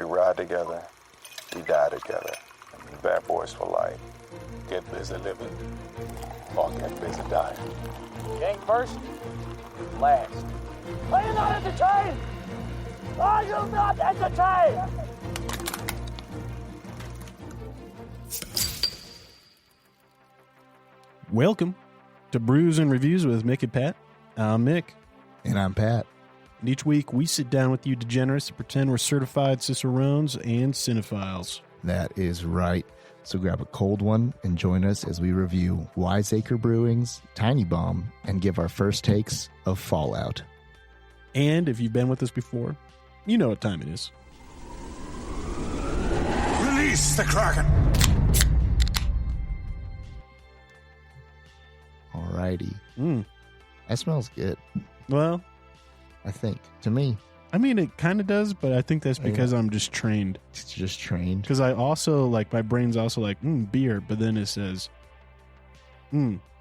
We ride together, we die together. Bad boys for life. Get busy living or get busy dying. Gang first, last. Are you not entertained? Are you not entertained? Welcome to Brews and Reviews with Mick and Pat. I'm Mick. And I'm Pat. And each week we sit down with you degenerates to pretend we're certified cicerones and cinephiles. That is right. So grab a cold one and join us as we review Wiseacre Brewing's Tiny Bomb and give our first takes of Fallout. And if you've been with us before, you know what time it is. Release the Kraken! Alrighty. Mm. That smells good, Well, I think. To me. I mean, it kind of does, but I think that's because I'm just trained. It's just trained. Because I also, like, my brain's also like, beer, but then it says,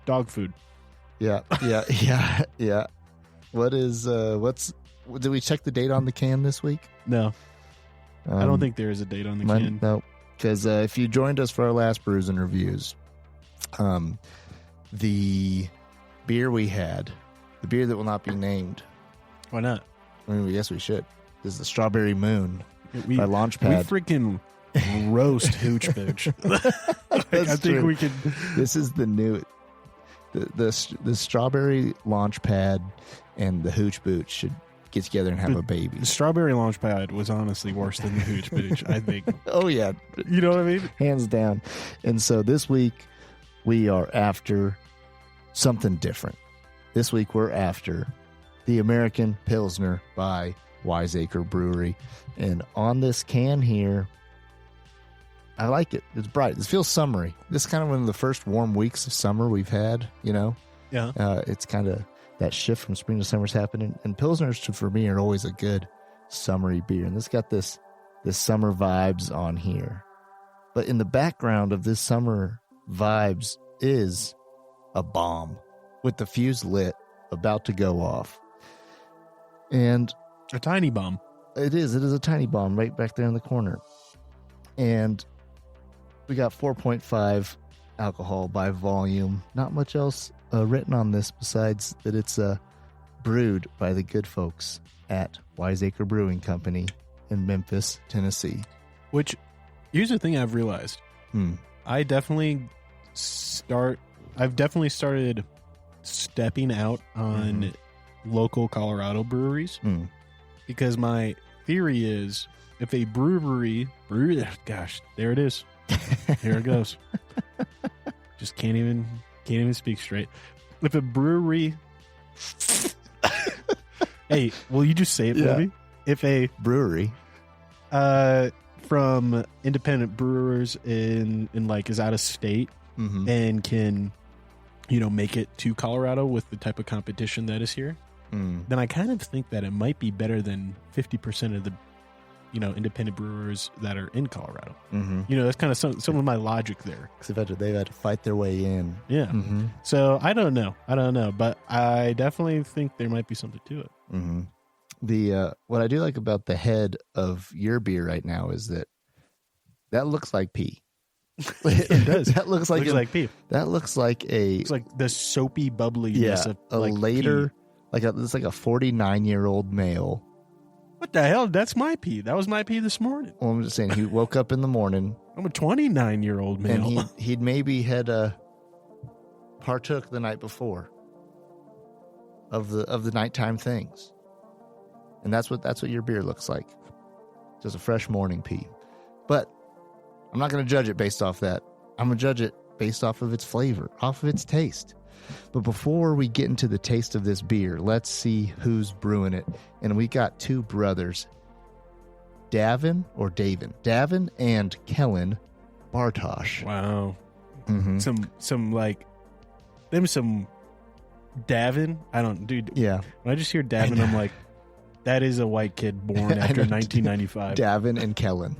dog food. Yeah. What is, did we check the date on the can this week? No, I don't think there is a date on the can. No, because if you joined us for our last Brews and Reviews, the beer we had, the beer that will not be named. Why not? I mean, yes, we should. This is the Strawberry Moon We by Launchpad. We freaking roast Hooch Booch. I think we could. This is the new, the Strawberry Launchpad and the Hooch Booch should get together and have a baby. The Strawberry Launchpad was honestly worse than the Hooch Booch, I think. Oh, yeah. You know what I mean? Hands down. And so this week, we are after something different. This week, we're after the American Pilsner by Wiseacre Brewery. And on this can here, I like it. It's bright. This feels summery. This is kind of one of the first warm weeks of summer we've had, you know? Yeah. It's kind of that shift from spring to summer's happening. And Pilsners, for me, are always a good summery beer. And this got this summer vibes on here. But in the background of this summer vibes is a bomb with the fuse lit, about to go off. And A tiny bomb. it is a tiny bomb right back there in the corner. And we got 4.5 alcohol by volume. Not much else written on this besides that it's brewed by the good folks at Wiseacre Brewing Company in Memphis, Tennessee. Which, here's the thing I've realized. I've definitely started stepping out on local Colorado breweries because my theory is if a brewery, gosh, there it is. Here it goes. Just can't even speak straight. If a brewery, hey, will you just say it for me? If a brewery, from independent brewers in like is out of state and can, make it to Colorado with the type of competition that is here, then I kind of think that it might be better than 50% of the, independent brewers that are in Colorado. That's kind of some of my logic there. Because they've had to fight their way in. Yeah. So I don't know, but I definitely think there might be something to it. The what I do like about the head of your beer right now is that looks like pee. It does. That looks like pee. That looks like it's like the soapy bubbliness of a like later pee. It's like a 49-year-old male. What the hell? That's my pee. That was my pee this morning. Well, I'm just saying he woke up in the morning. I'm a 29-year-old male. And he'd maybe had partook the night before of the nighttime things. And that's what your beer looks like. Just a fresh morning pee. But I'm not going to judge it based off that. I'm going to judge it based off of its flavor, off of its taste. But before we get into the taste of this beer, let's see who's brewing it. And we got two brothers, Davin and Kellen Bartosh. Wow. Some Davin. I don't, dude. Yeah. When I just hear Davin, I'm like, that is a white kid born after 1995. Davin and Kellen.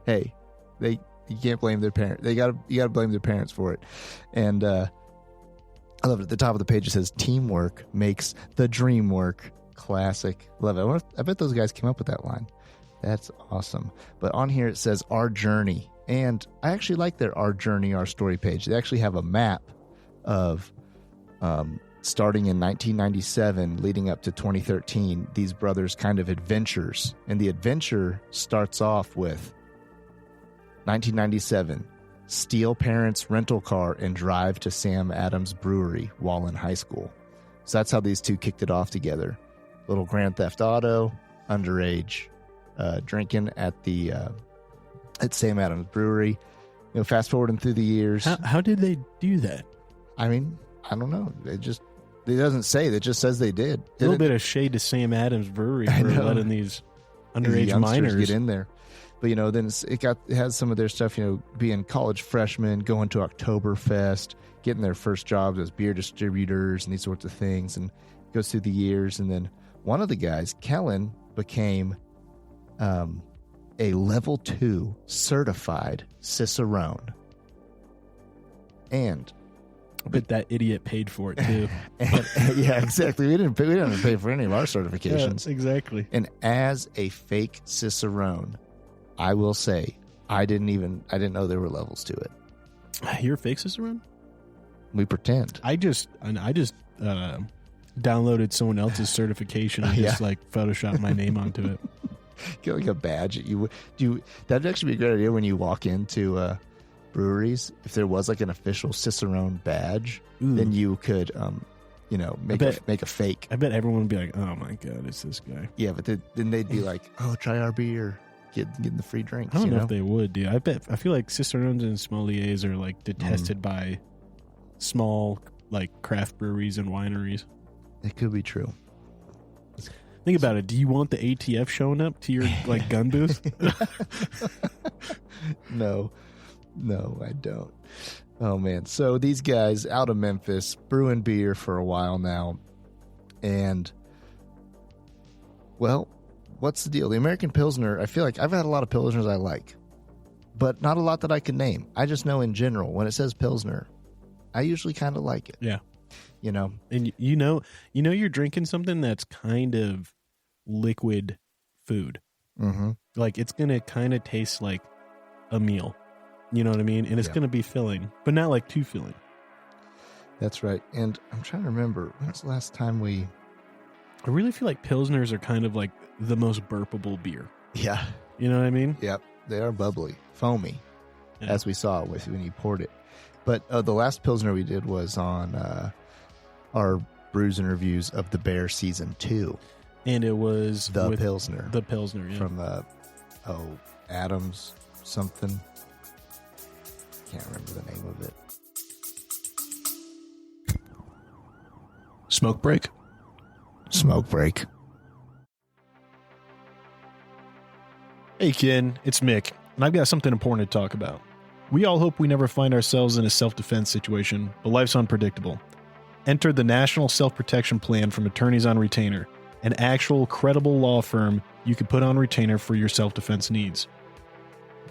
Hey, you can't blame their parents. You gotta blame their parents for it. And I love it. At the top of the page it says, "Teamwork makes the dream work." Classic. Love it. I bet those guys came up with that line. That's awesome. But on here it says Our Journey. And I actually like their Our Journey, Our Story page. They actually have a map of starting in 1997 leading up to 2013, these brothers' kind of adventures. And the adventure starts off with 1997, steal parents' rental car and drive to Sam Adams Brewery while in high school. So that's how these two kicked it off together. Little Grand Theft Auto, underage drinking at Sam Adams Brewery. Fast forwarding through the years. How did they do that? I mean, I don't know. It doesn't say. It just says they did. A little bit of shade to Sam Adams Brewery for letting these underage minors get in there. But then it has some of their stuff. Being college freshmen, going to Oktoberfest, getting their first jobs as beer distributors, and these sorts of things. And it goes through the years. And then one of the guys, Kellen, became a level 2 certified Cicerone. And but that idiot paid for it too. Yeah, exactly. We didn't pay for any of our certifications. Yeah, exactly. And as a fake Cicerone, I will say I didn't know there were levels to it. You're a fake Cicerone? We pretend. I just downloaded someone else's certification and just Photoshop my name onto it. Get like a badge. That'd actually be a great idea when you walk into breweries. If there was like an official Cicerone badge, then you could make a fake. I bet everyone would be like, "Oh my god, it's this guy." Yeah, but then they'd be like, "Oh, try our beer, getting the free drinks." I don't know if they would, dude. I feel like Cicerones and sommeliers are like detested by small craft breweries and wineries. It could be true. Think about it. Do you want the ATF showing up to your gun booth? No, I don't. Oh man. So these guys out of Memphis brewing beer for a while now. And well, what's the deal? The American Pilsner, I feel like I've had a lot of Pilsners I like, but not a lot that I can name. I just know in general, when it says Pilsner, I usually kind of like it. Yeah. And you're drinking something that's kind of liquid food. Mm-hmm. It's going to kind of taste like a meal. You know what I mean? And it's going to be filling, but not too filling. That's right. And I'm trying to remember, when's the last time I really feel like Pilsners are kind of the most burpable beer. Yeah. You know what I mean? Yep. They are bubbly, foamy, as we saw when you poured it. But the last Pilsner we did was on our brews and reviews of the Bear Season 2. And it was the Pilsner. The Pilsner, yeah. From, Adams something. Can't remember the name of it. Smoke break. Hey, Ken, it's Mick, and I've got something important to talk about. We all hope we never find ourselves in a self-defense situation, but life's unpredictable. Enter the National Self-Protection Plan from Attorneys on Retainer, an actual credible law firm you can put on retainer for your self-defense needs.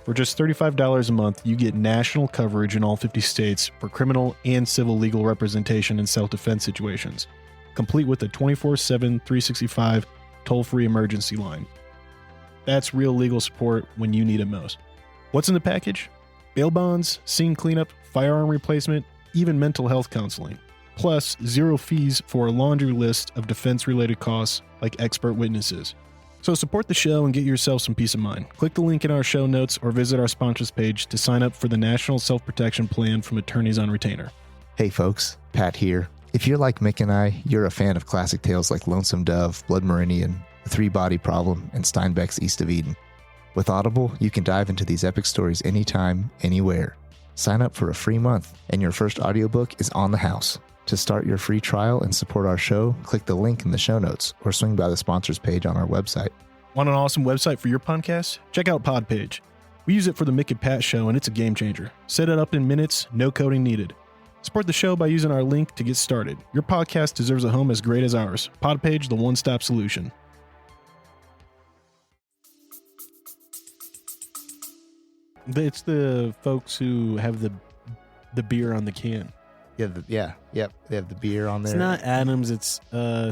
For just $35 a month, you get national coverage in all 50 states for criminal and civil legal representation in self-defense situations, complete with a 24/7, 365 toll-free emergency line. That's real legal support when you need it most. What's in the package? Bail bonds, scene cleanup, firearm replacement, even mental health counseling. Plus, 0 fees for a laundry list of defense-related costs like expert witnesses. So support the show and get yourself some peace of mind. Click the link in our show notes or visit our sponsors page to sign up for the National Self-Protection Plan from Attorneys on Retainer. Hey folks, Pat here. If you're like Mick and I, you're a fan of classic tales like Lonesome Dove, Blood Meridian, The Three-Body Problem, and Steinbeck's East of Eden. With Audible, you can dive into these epic stories anytime, anywhere. Sign up for a free month, and your first audiobook is on the house. To start your free trial and support our show, click the link in the show notes or swing by the sponsors page on our website. Want an awesome website for your podcast? Check out Podpage. We use it for the Mick and Pat show, and it's a game changer. Set it up in minutes, no coding needed. Support the show by using our link to get started. Your podcast deserves a home as great as ours. Podpage, the one-stop solution. It's the folks who have the beer on the can. Yep. They have the beer on there. It's not Adams. It's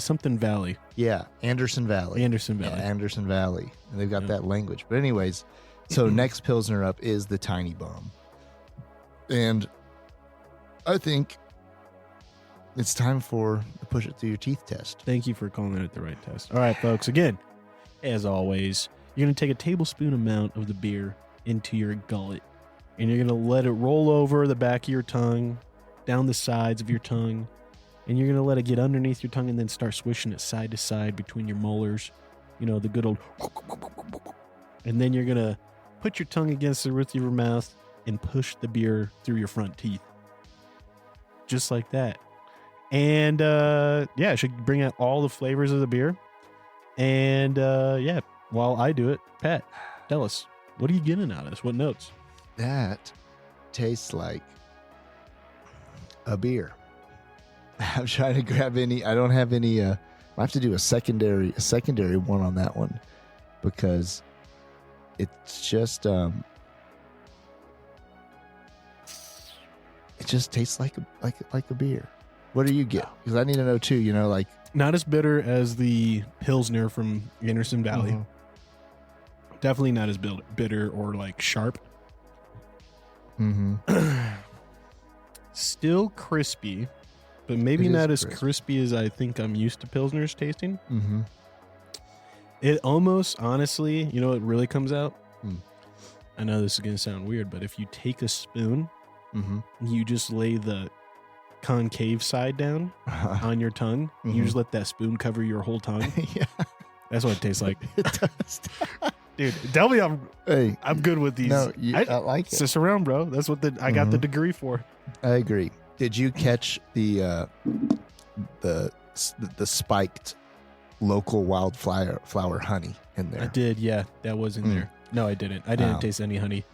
something Valley. Yeah, Anderson Valley. Anderson Valley. Yeah, Anderson Valley. And they've got that language. But anyways, so next Pilsner up is the Tiny Bomb. And I think it's time for the push it through your teeth test. Thank you for calling it the right test. All right, folks. Again, as always, you're going to take a tablespoon amount of the beer into your gullet. And you're going to let it roll over the back of your tongue, down the sides of your tongue. And you're going to let it get underneath your tongue and then start swishing it side to side between your molars. You know, the good old... And then you're going to put your tongue against the roof of your mouth and push the beer through your front teeth. Just like that. And, it should bring out all the flavors of the beer. And, while I do it, Pat, tell us, what are you getting out of this? What notes? That tastes like a beer. I'm trying to grab any. I don't have any. I have to do a secondary one on that one because it's just it just tastes like a beer. What do you get? Because I need to know too. You know, like not as bitter as the Pilsner from Anderson Valley. Mm-hmm. Definitely not as bitter or like sharp. Mm-hmm. Still crispy, but maybe not as crispy as I think I'm used to Pilsners tasting. Mm-hmm. It almost, honestly, you know what really comes out? I know this is going to sound weird, but if you take a spoon, you just lay the concave side down on your tongue, you just let that spoon cover your whole tongue. Yeah. That's what it tastes like. It does. Dude, tell me I'm good with these. No, I like it. It's just around, bro. That's what I got the degree for. I agree. Did you catch the spiked local wildflower honey in there? I did, yeah. That was in there. No, I didn't. I didn't taste any honey.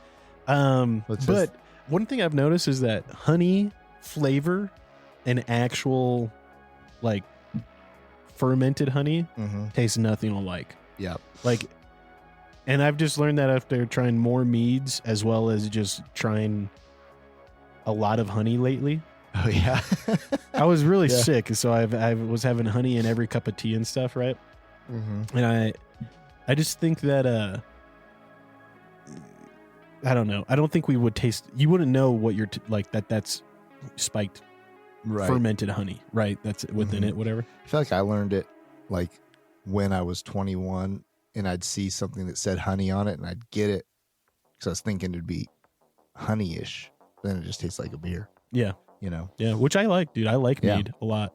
But one thing I've noticed is that honey flavor and actual like fermented honey tastes nothing alike. Yeah. Like, and I've just learned that after trying more meads as well as just trying a lot of honey lately. Oh yeah. I was really sick, so I was having honey in every cup of tea and stuff, right? And I just think that I don't know. I don't think we would taste. You wouldn't know what you're like that's spiked fermented honey, right? That's within it, whatever. I feel like I learned it like when I was 21 and I'd see something that said honey on it and I'd get it because I was thinking it'd be honey-ish. Then it just tastes like a beer. Yeah. You know? Yeah, which I like, dude. I like mead a lot.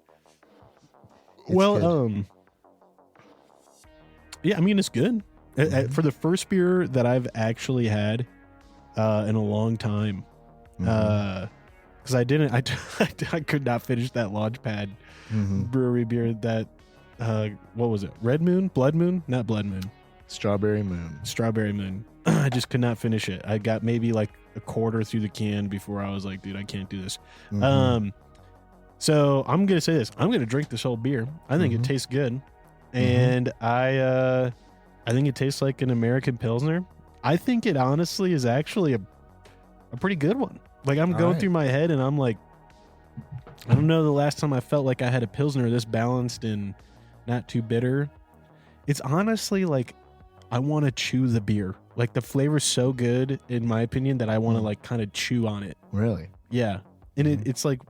It's good. Yeah, I mean, it's good. For the first beer that I've actually had in a long time, because I could not finish that Launchpad brewery beer that, what was it? Red Moon? Blood Moon? Not Blood Moon. Strawberry Moon. I just could not finish it. I got maybe like a quarter through the can before I was like, dude, I can't do this. So I'm going to say this. I'm going to drink this whole beer. I think it tastes good. And I think it tastes like an American Pilsner. I think it honestly is actually a pretty good one. Like I'm going through my head and I'm like, I don't know the last time I felt like I had a Pilsner this balanced and not too bitter. It's honestly like I want to chew the beer. Like the flavor's so good in my opinion that I want to like kind of chew on it. Really? Yeah. And it's like,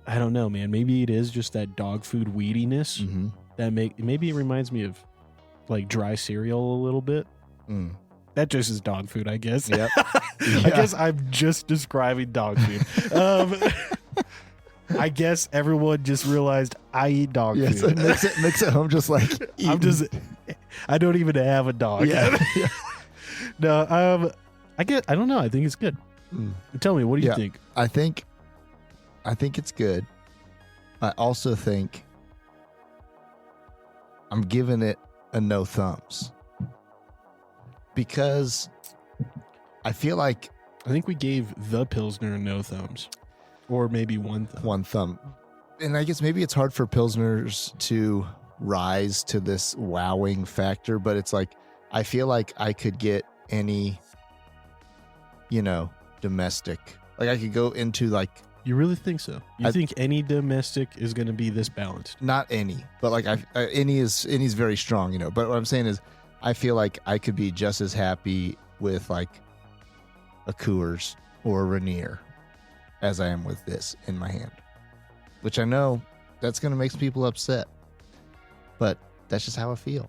I don't know, man. Maybe it is just that dog food weediness that maybe it reminds me of like dry cereal a little bit. That just is dog food, I guess. Yep. I guess I'm just describing dog food. I guess everyone just realized I eat dog food. So mix it home just like eating. I don't even have a dog. Yeah. No, I don't know. I think it's good. Tell me, what do you think? I think it's good. I also think I'm giving it a no thumbs because I feel like I think we gave the Pilsner no thumbs, or maybe one thumb. One thumb, and I guess maybe it's hard for Pilsners to rise to this wowing factor, but it's like I feel like I could get any, domestic. Like I could go into like You really think so? You think any domestic is going to be this balanced? Not any, but like any's very strong, you know. But what I'm saying is, I feel like I could be just as happy with like a Coors or a Rainier as I am with this in my hand, which I know that's going to make some people upset, but that's just how I feel.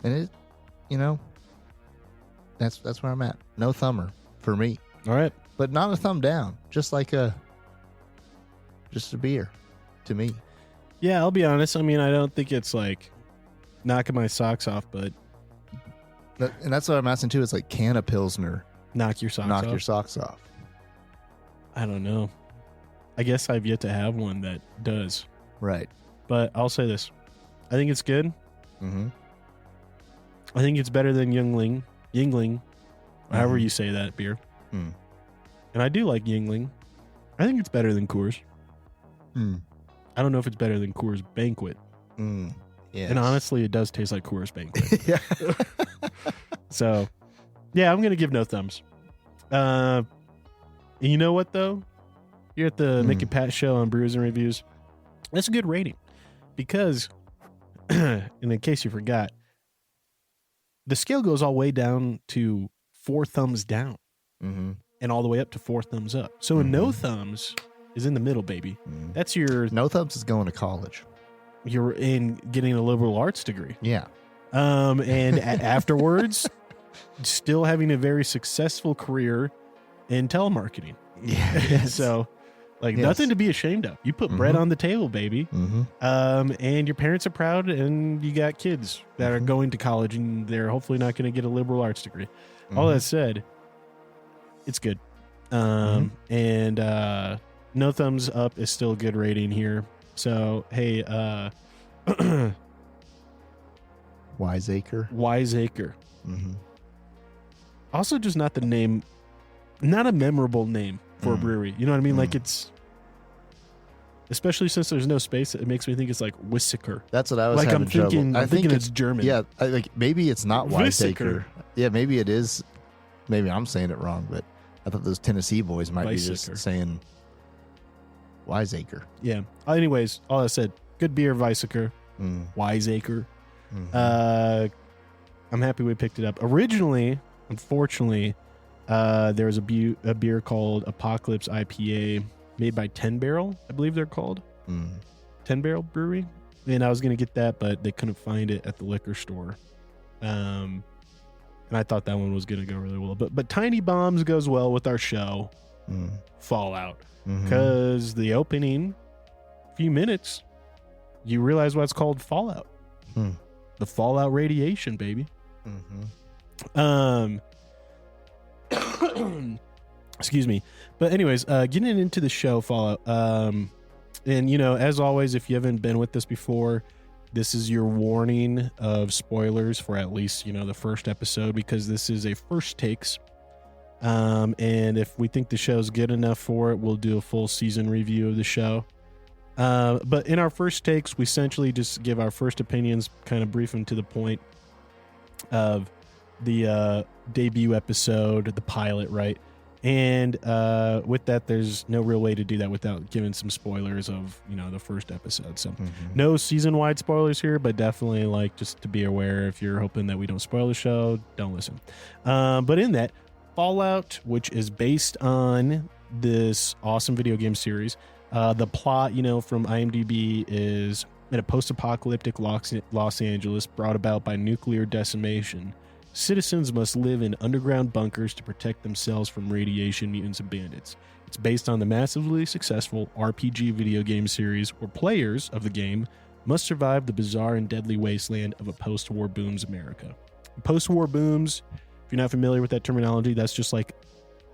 And it, you know, that's where I'm at. No thumber for me. All right. But not a thumb down, just a beer to me. Yeah, I'll be honest. I mean, I don't think it's like knocking my socks off, but And that's what I'm asking too. It's like, can a Pilsner knock your socks off? I don't know. I guess I've yet to have one that does. Right. But I'll say this. I think it's good. Mm-hmm. I think it's better than Yingling, however you say that beer. Mm. And I do like Yingling. I think it's better than Coors. Mm. I don't know if it's better than Coors Banquet. Mm. Yes. And honestly, it does taste like Coors Banquet. Yeah. So, yeah, I'm going to give no thumbs. And you know what, though? Here at the Mick and Pat show on Brews and Reviews, that's a good rating. Because, and in case you forgot, the scale goes all the way down to 4 thumbs down. Mm-hmm. And all the way up to 4 thumbs up. So a no thumbs is in the middle, baby. Mm. That's your no thumbs is going to college. You're in getting a liberal arts degree. Yeah. And afterwards, still having a very successful career in telemarketing. Yeah. Yes. So, like, nothing to be ashamed of. You put bread on the table, baby. Mm-hmm. And your parents are proud, and you got kids that are going to college, and they're hopefully not going to get a liberal arts degree. All that said, it's good. And no thumbs up is still a good rating here. So, hey, Wiseacre. Mm-hmm. Also, just not the name, not a memorable name for a brewery. You know what I mean? Like, it's, especially since there's no space, it makes me think it's like Wiseacre. That's what I was like. having trouble. I'm thinking it's German. Yeah, like maybe it's not Wiseacre. Wiseacre. Yeah, maybe it is. Maybe I'm saying it wrong, but I thought those Tennessee boys might be just saying Wiseacre. Yeah. Anyways, all I said, good beer, Wiseacre. Wiseacre. I'm happy we picked it up. Originally, unfortunately, there was a beer called Apocalypse IPA made by 10 Barrel, I believe they're called. 10 Barrel Brewery. And I was going to get that, but they couldn't find it at the liquor store. And I thought that one was going to go really well. But Tiny Bombs goes well with our show, Fallout. Because the opening few minutes, you realize why it's called Fallout. The Fallout radiation, baby. Excuse me. But anyways, getting into the show, Fallout. And, you know, as always, if you haven't been with us before, this is your warning of spoilers for at least, you know, the first episode, because this is a first takes. And if we think the show's good enough for it, we'll do a full season review of the show. But in our first takes, we essentially just give our first opinions, kind of brief them to the point of the debut episode, the pilot, right? And with that, there's no real way to do that without giving some spoilers of, you know, the first episode. So no season-wide spoilers here, but definitely, like, just to be aware, if you're hoping that we don't spoil the show, don't listen. But in that, Fallout, which is based on this awesome video game series, the plot, you know, from IMDb is in a post-apocalyptic Los Angeles brought about by nuclear decimation. Citizens must live in underground bunkers to protect themselves from radiation, mutants, and bandits. It's based on the massively successful RPG video game series where players of the game must survive the bizarre and deadly wasteland of a post-war booms America. Post-war booms, if you're not familiar with that terminology, that's just like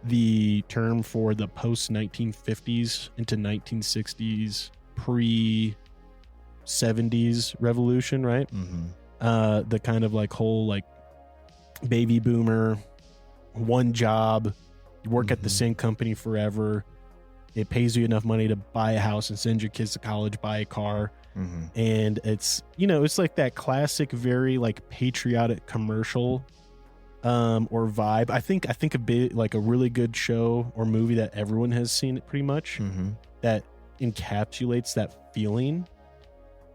the term for the post-1950s into 1960s, pre-70s revolution, right? The kind of like whole like baby boomer, one job, you work at the same company forever, it pays you enough money to buy a house and send your kids to college, buy a car. And it's, you know, it's like that classic, very like patriotic commercial or vibe. I think a bit like a really good show or movie that everyone has seen pretty much that encapsulates that feeling,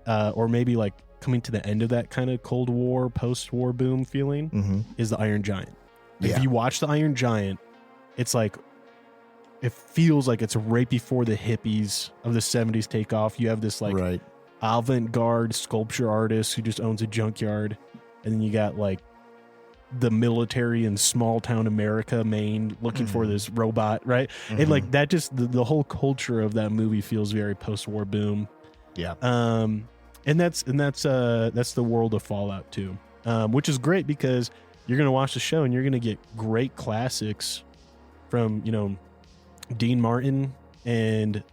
or maybe like coming to the end of that kind of Cold War, post-war boom feeling is the Iron Giant. Like, if you watch the Iron Giant, it's like, it feels like it's right before the hippies of the 70s take off. You have this like avant-garde sculpture artist who just owns a junkyard, and then you got like the military in small town America, Maine, looking for this robot, right? And like that, just the whole culture of that movie feels very post-war boom. Yeah. And that's the world of Fallout 2, which is great because you're gonna watch the show and you're gonna get great classics from, you know, Dean Martin and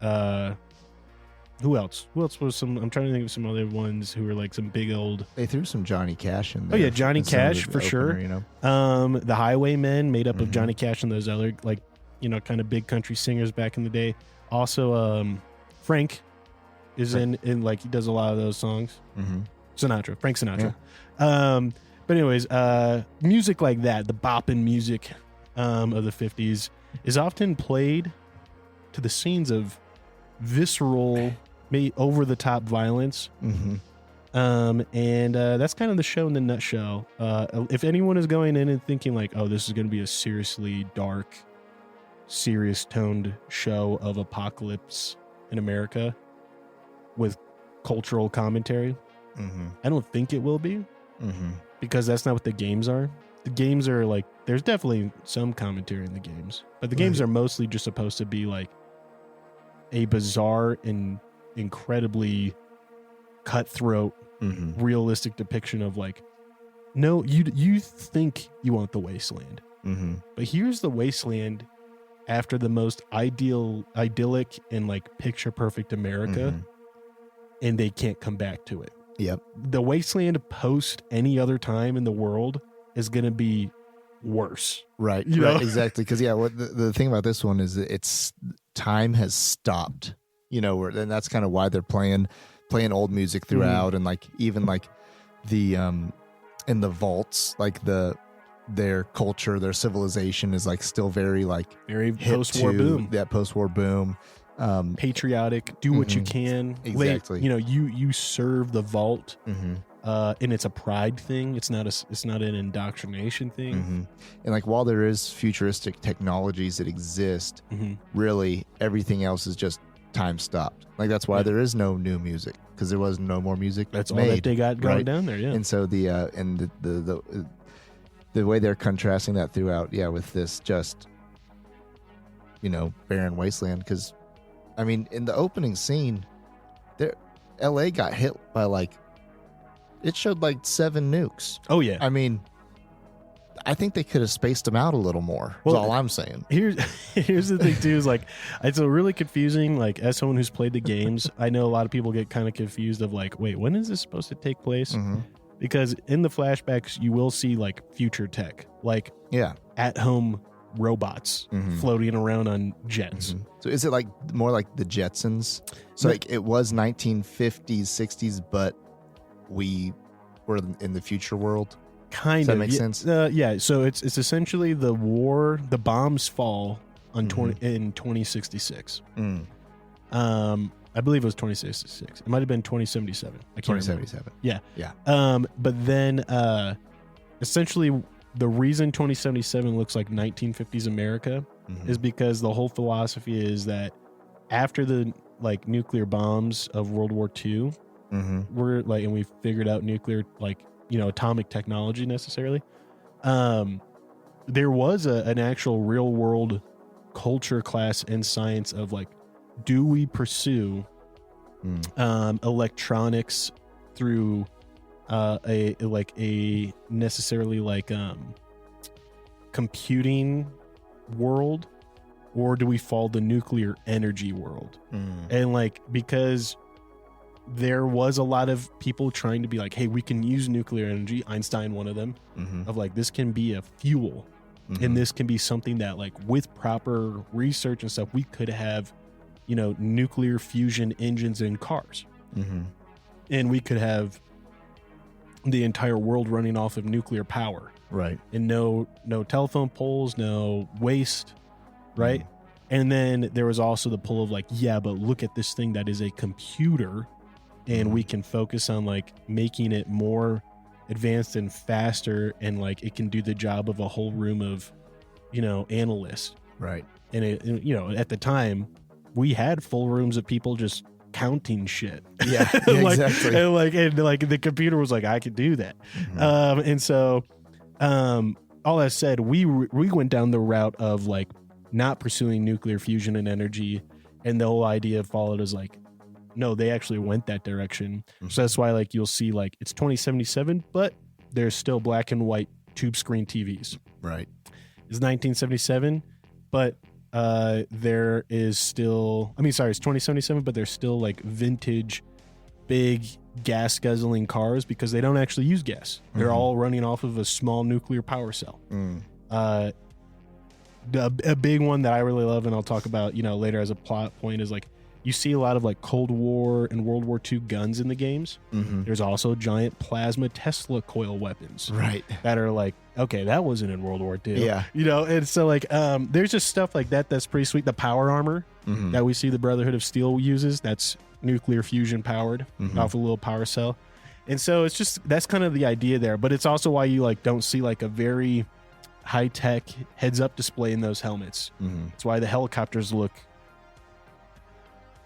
who else was some, I'm trying to think of some other ones who were like some big old, They threw some Johnny Cash in there. oh yeah, Johnny Cash for sure. You know, The Highwaymen, made up of Johnny Cash and those other, like, you know, kind of big country singers back in the day. Also, Frank is in like, he does a lot of those songs. Frank Sinatra. But anyways, music like that, the bopping music of the 50s, is often played to the scenes of visceral, maybe over the top violence. And that's kind of the show in the nutshell. If anyone is going in and thinking like, oh, this is going to be a seriously dark, serious toned show of apocalypse in America with cultural commentary, I don't think it will be, because that's not what the games are. The games are like, there's definitely some commentary in the games, but the games are mostly just supposed to be like a bizarre and incredibly cutthroat, realistic depiction of like, no, you think you want the wasteland, but here's the wasteland after the most idyllic and like picture perfect America, and they can't come back to it. Yep. The wasteland post any other time in the world is going to be worse. Right. You know? Exactly. Because what the thing about this one is that it's time has stopped. You know, and that's kind of why they're playing old music throughout, and like even like the in the vaults, like their culture, their civilization is like still very post-war boom. That post-war boom. Patriotic, do what you can. Exactly. You know, you serve the vault, and it's a pride thing. It's not an indoctrination thing. And like, while there is futuristic technologies that exist, really everything else is just time stopped. Like, that's why there is no new music, because there was no more music. That's made, all that they got going down there. Yeah. And so the way they're contrasting that throughout, with this just, you know, barren wasteland. Because I mean, in the opening scene, LA got hit by like, it showed like 7 nukes. Oh yeah. I mean, I think they could have spaced them out a little more. That's all I'm saying. Here's the thing too, is like, it's a really confusing, like, as someone who's played the games, I know a lot of people get kind of confused of like, wait, when is this supposed to take place? Because in the flashbacks, you will see like future tech, like at home robots floating around on jets. So is it like more like the Jetsons? So like, it was 1950s, 60s, but we were in the future world? Kind of. Does that make sense? Yeah. So it's essentially the bombs fall on in 2066. I believe it was 2066. It might have been 2077. I can't 2077. Yeah. Yeah. But then essentially the reason 2077 looks like 1950s America is because the whole philosophy is that after the like nuclear bombs of World War II, we're like, and we figured out nuclear, like, you know, atomic technology necessarily. There was an actual real world culture class in science of like, do we pursue electronics through a necessarily like computing world, or do we follow the nuclear energy world? And like, because there was a lot of people trying to be like, hey, we can use nuclear energy, Einstein one of them, of like, this can be a fuel, and this can be something that like, with proper research and stuff, we could have, you know, nuclear fusion engines in cars, and we could have the entire world running off of nuclear power. Right. and no telephone poles, no waste, right? And then there was also the pull of like, yeah, but look at this thing that is a computer, and we can focus on like making it more advanced and faster, and like it can do the job of a whole room of, analysts. Right. And it, at the time, we had full rooms of people just counting shit. Yeah, exactly. And the computer was like, I could do that. And so, all that said, we went down the route of like not pursuing nuclear fusion and energy, and the whole idea followed as like, no, they actually went that direction. So that's why like you'll see like it's 2077, but there's still black and white tube screen TVs. Right. It's 1977, but there is still, it's 2077, but there's still like vintage big gas guzzling cars because they don't actually use gas. They're all running off of a small nuclear power cell. A big one that I really love, and I'll talk about later as a plot point, is like you see a lot of like Cold War and World War II guns in the games. There's also giant plasma Tesla coil weapons, right, that are like, okay, that wasn't in World War II. Yeah. And so like there's just stuff like that that's pretty sweet. The power armor that we see the Brotherhood of Steel uses, that's nuclear fusion powered off a little power cell. And so it's just, that's kind of the idea there, but it's also why you like don't see like a very high tech heads up display in those helmets. It's why the helicopters look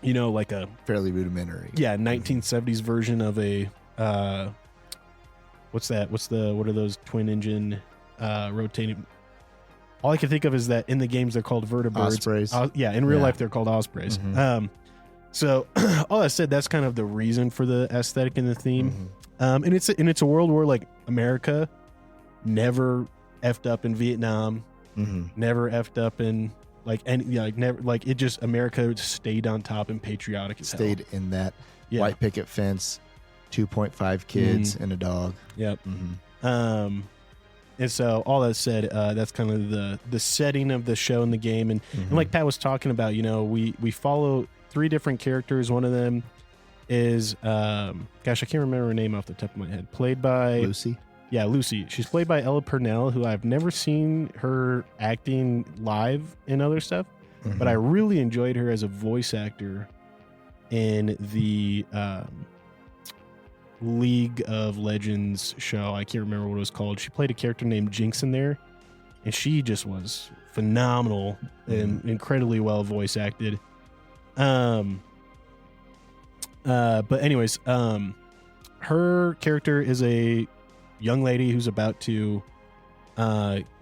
like a fairly rudimentary. Yeah, 1970s version of a what are those twin engine rotating? All I can think of is that in the games they're called vertibirds. Ospreys. In real life they're called ospreys. So all that said, that's kind of the reason for the aesthetic and the theme. And it's a world where like America never effed up in Vietnam, never effed up in America stayed on top and patriotic as stayed hell. In that white picket fence, 2.5 kids and a dog. Yep. And so all that said, that's kind of the setting of the show and the game. And like Pat was talking about, we follow 3 different characters. One of them is, I can't remember her name off the top of my head. Played by Lucy. Yeah, Lucy. She's played by Ella Purnell, who I've never seen her acting live in other stuff, but I really enjoyed her as a voice actor in the League of Legends show. I can't remember what it was called. She played a character named Jinx in there, and she just was phenomenal and incredibly well voice acted. But anyways, her character is a young lady who's about to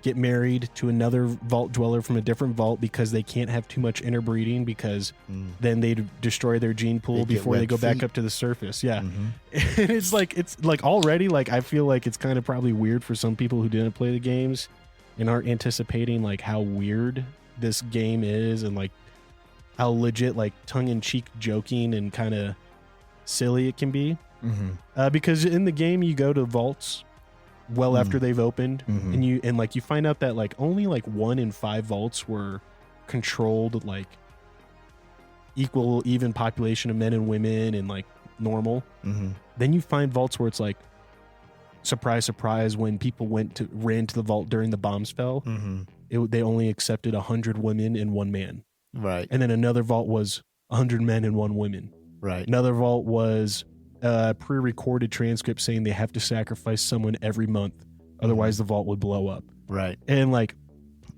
get married to another vault dweller from a different vault because they can't have too much interbreeding because then they'd destroy their gene pool before they go back up to the surface. Yeah. And it's like already like I feel like it's kind of probably weird for some people who didn't play the games and aren't anticipating like how weird this game is and like how legit like tongue-in-cheek joking and kind of silly it can be. Because in the game you go to vaults well after they've opened and you find out that like only like 1 in 5 vaults were controlled like even population of men and women and like normal. Then you find vaults where it's like surprise when people ran to the vault during the bombs fell, they only accepted 100 women and 1 man, right? And then another vault was 100 men and 1 woman, right? Another vault was pre-recorded transcript saying they have to sacrifice someone every month, otherwise the vault would blow up. Right. And like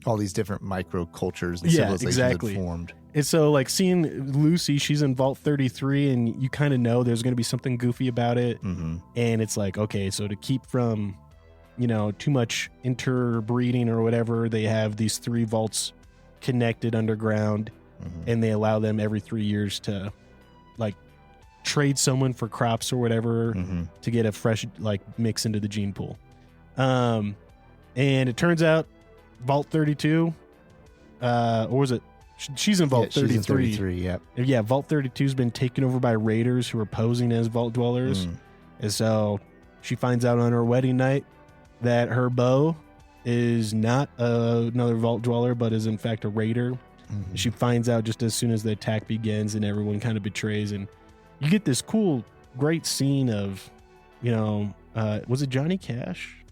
all these different micro cultures and civilizations exactly. had formed. And so like seeing Lucy, she's in Vault 33 and you kind of know there's going to be something goofy about it. And it's like, okay, so to keep from, too much interbreeding or whatever, they have these 3 vaults connected underground and they allow them every 3 years to like trade someone for crops or whatever to get a fresh like mix into the gene pool. And it turns out Vault 32 or was it she's in Vault 33. She's in 33, yep. Yeah, Vault 32 has been taken over by raiders who are posing as vault dwellers. And so she finds out on her wedding night that her beau is not another vault dweller but is in fact a raider. She finds out just as soon as the attack begins and everyone kind of betrays, and you get this cool, great scene of, was it Johnny Cash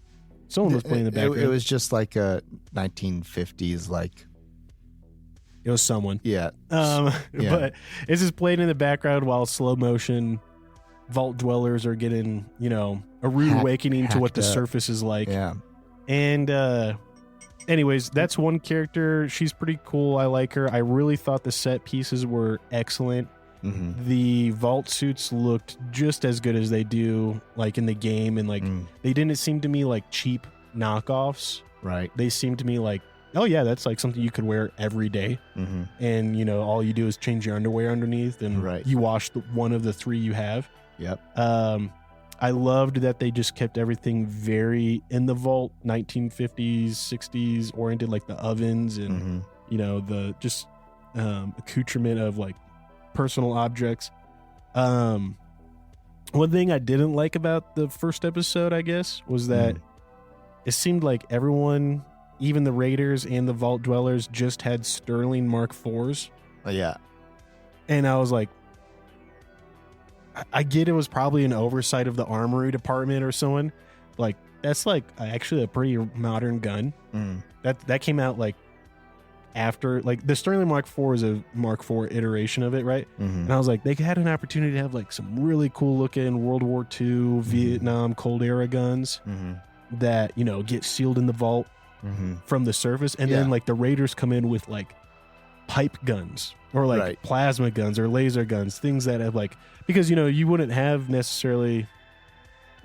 Someone was playing in the background. It was just like a 1950s, like it was someone. yeah. But it's just playing in the background while slow motion vault dwellers are getting, a rude awakening to what the surface is like. Yeah. And anyways, that's one character. She's pretty cool. I like her. I really thought the set pieces were excellent. Mm-hmm. The vault suits looked just as good as they do like in the game, and like they didn't seem to me like cheap knockoffs. Right. They seemed to me like, oh yeah, that's like something you could wear every day. Mm-hmm. And all you do is change your underwear underneath, and you wash one of the three you have. Yep. I loved that they just kept everything very in the vault, 1950s, 60s oriented, like the ovens and the just accoutrement of like personal objects. One thing I didn't like about the first episode, I guess, was that it seemed like everyone, even the raiders and the vault dwellers, just had Sterling Mark IVs. Yeah. And I was like, I get it was probably an oversight of the armory department or someone. Like, that's like actually a pretty modern gun. That came out like after, like, the Sterling Mark IV is a Mark IV iteration of it, right? And I was like, they had an opportunity to have like some really cool looking World War II, Vietnam, Cold Era guns that, get sealed in the vault from the surface. And then like the raiders come in with like pipe guns or like plasma guns or laser guns, things that have like, because you wouldn't have necessarily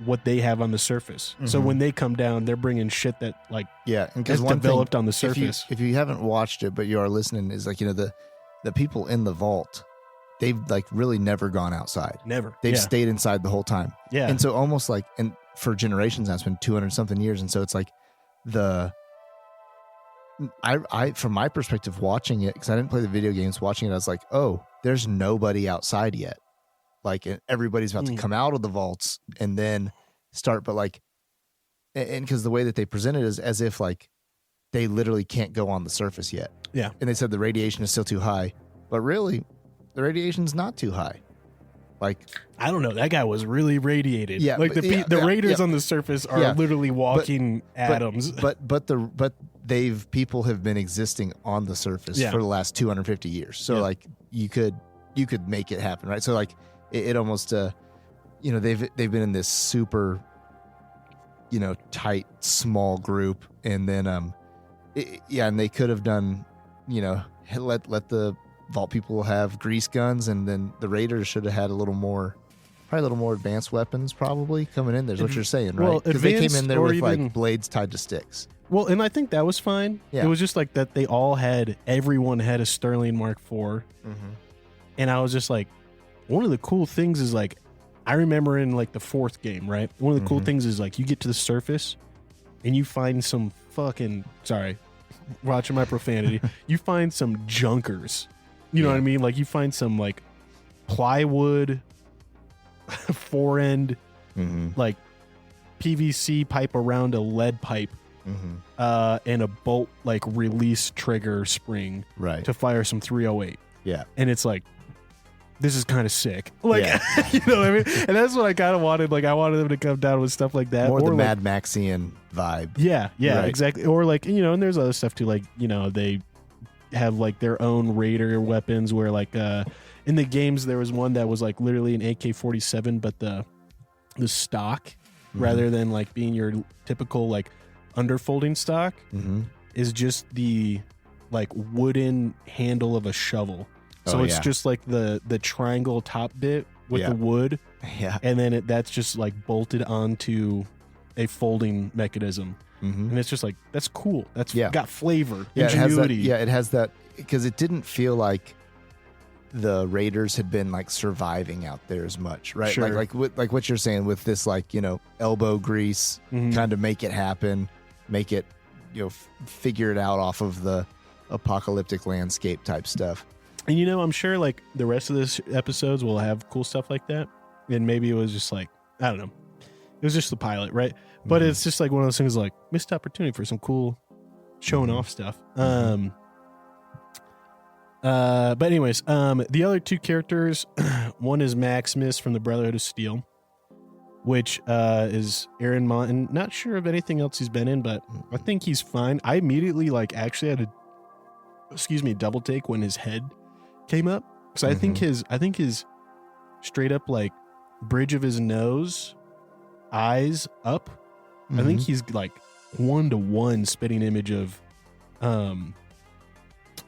what they have on the surface. So when they come down, they're bringing shit that like and is developed on the surface. If you haven't watched it but you are listening, is like the people in the vault, they've like really never gone outside. Never. They've stayed inside the whole time. Yeah. And so almost like, and for generations now, it's been 200 something years, and so it's like I from my perspective watching it, because I didn't play the video games, watching it, I was like, oh, there's nobody outside yet. Like, everybody's about to come out of the vaults and then start, but like, and because the way that they present it is as if like they literally can't go on the surface yet. Yeah. And they said the radiation is still too high, but really the radiation's not too high. Like, I don't know. That guy was really radiated. Yeah. Like the raiders on the surface are literally walking atoms. But people have been existing on the surface for the last 250 years. So like you could make it happen, right? So like it almost they've been in this super tight small group, and then and they could have done let the vault people have grease guns, and then the raiders should have had probably a little more advanced weapons probably coming in. There's what you're saying, right? Because they came in there with like blades tied to sticks. Well, and I think that was fine. Yeah. It was just like that everyone had a Sterling Mark IV. And I was just like, one of the cool things is like, I remember in like the fourth game, right? One of the cool things is like you get to the surface and you find some fucking, sorry, watching my profanity, you find some junkers. You know what I mean? Like you find some like plywood, fore-end, like PVC pipe around a lead pipe. And a bolt like release trigger spring to fire some 308. Yeah. And it's like, this is kind of sick. Like, you know what I mean? And that's what I kind of wanted. Like, I wanted them to come down with stuff like that. More the like, Mad Maxian vibe. Yeah, exactly. Or like, and there's other stuff too. Like, they have like their own raider weapons where like, in the games, there was one that was like literally an AK-47, but the stock, rather than like being your typical like underfolding stock, is just the like wooden handle of a shovel. So it's just like the triangle top bit with the wood, and then that's just like bolted onto a folding mechanism, and it's just like, that's cool. That's got flavor, ingenuity. It has that because it didn't feel like the raiders had been like surviving out there as much, right? Sure. Like what you're saying with this, like elbow grease, kind of make it happen, make it figure it out off of the apocalyptic landscape type stuff. And I'm sure like the rest of this episodes will have cool stuff like that. And maybe it was just like, I don't know. It was just the pilot, right? But it's just like one of those things like missed opportunity for some cool showing off stuff. But anyways, the other two characters, one is Maximus from the Brotherhood of Steel. which is Aaron Monton. Not sure of anything else he's been in, but I think he's fine. I immediately actually had a double take when his head came up, because I think his straight up bridge of his nose, eyes up. I think he's 1-to-1 spitting image of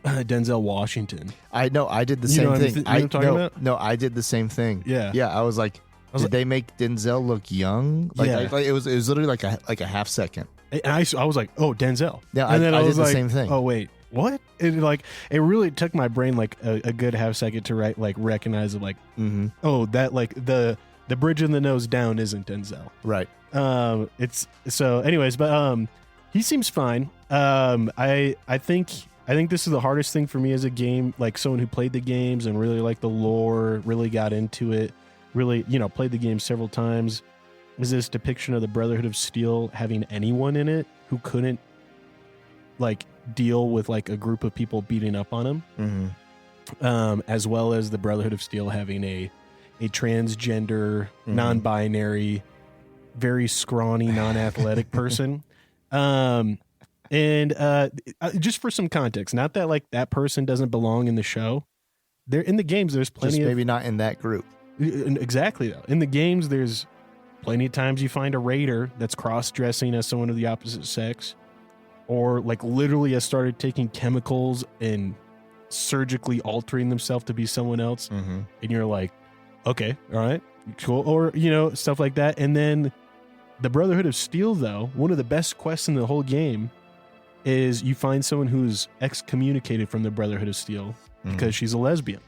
Denzel Washington. I know. I did the same thing. You know what I'm talking about? No, I did the same thing. Yeah. Yeah. I was like, did they make Denzel look young? It was literally like a half second. And I was like, oh, Denzel. Yeah, and then I was did the same thing. Oh wait, what? It really took my brain a good half second to recognize it. Oh, that the bridge in the nose down isn't Denzel. Right. It's so. Anyways, but he seems fine. I think this is the hardest thing for me as a game, someone who played the games and really liked the lore, really got into it, really played the game several times. Is this depiction of the Brotherhood of Steel having anyone in it who couldn't deal with a group of people beating up on him, as well as the Brotherhood of Steel having a transgender, non-binary, very scrawny, non-athletic person. And just for some context, not that that person doesn't belong in the show. They're in the games. There's plenty just of maybe not in that group. Exactly though. In the games, there's plenty of times you find a raider that's cross-dressing as someone of the opposite sex, or literally has started taking chemicals and surgically altering themselves to be someone else. And you're like, okay, all right, cool. Or, stuff like that. And then the Brotherhood of Steel, though, one of the best quests in the whole game is you find someone who's excommunicated from the Brotherhood of Steel because she's a lesbian.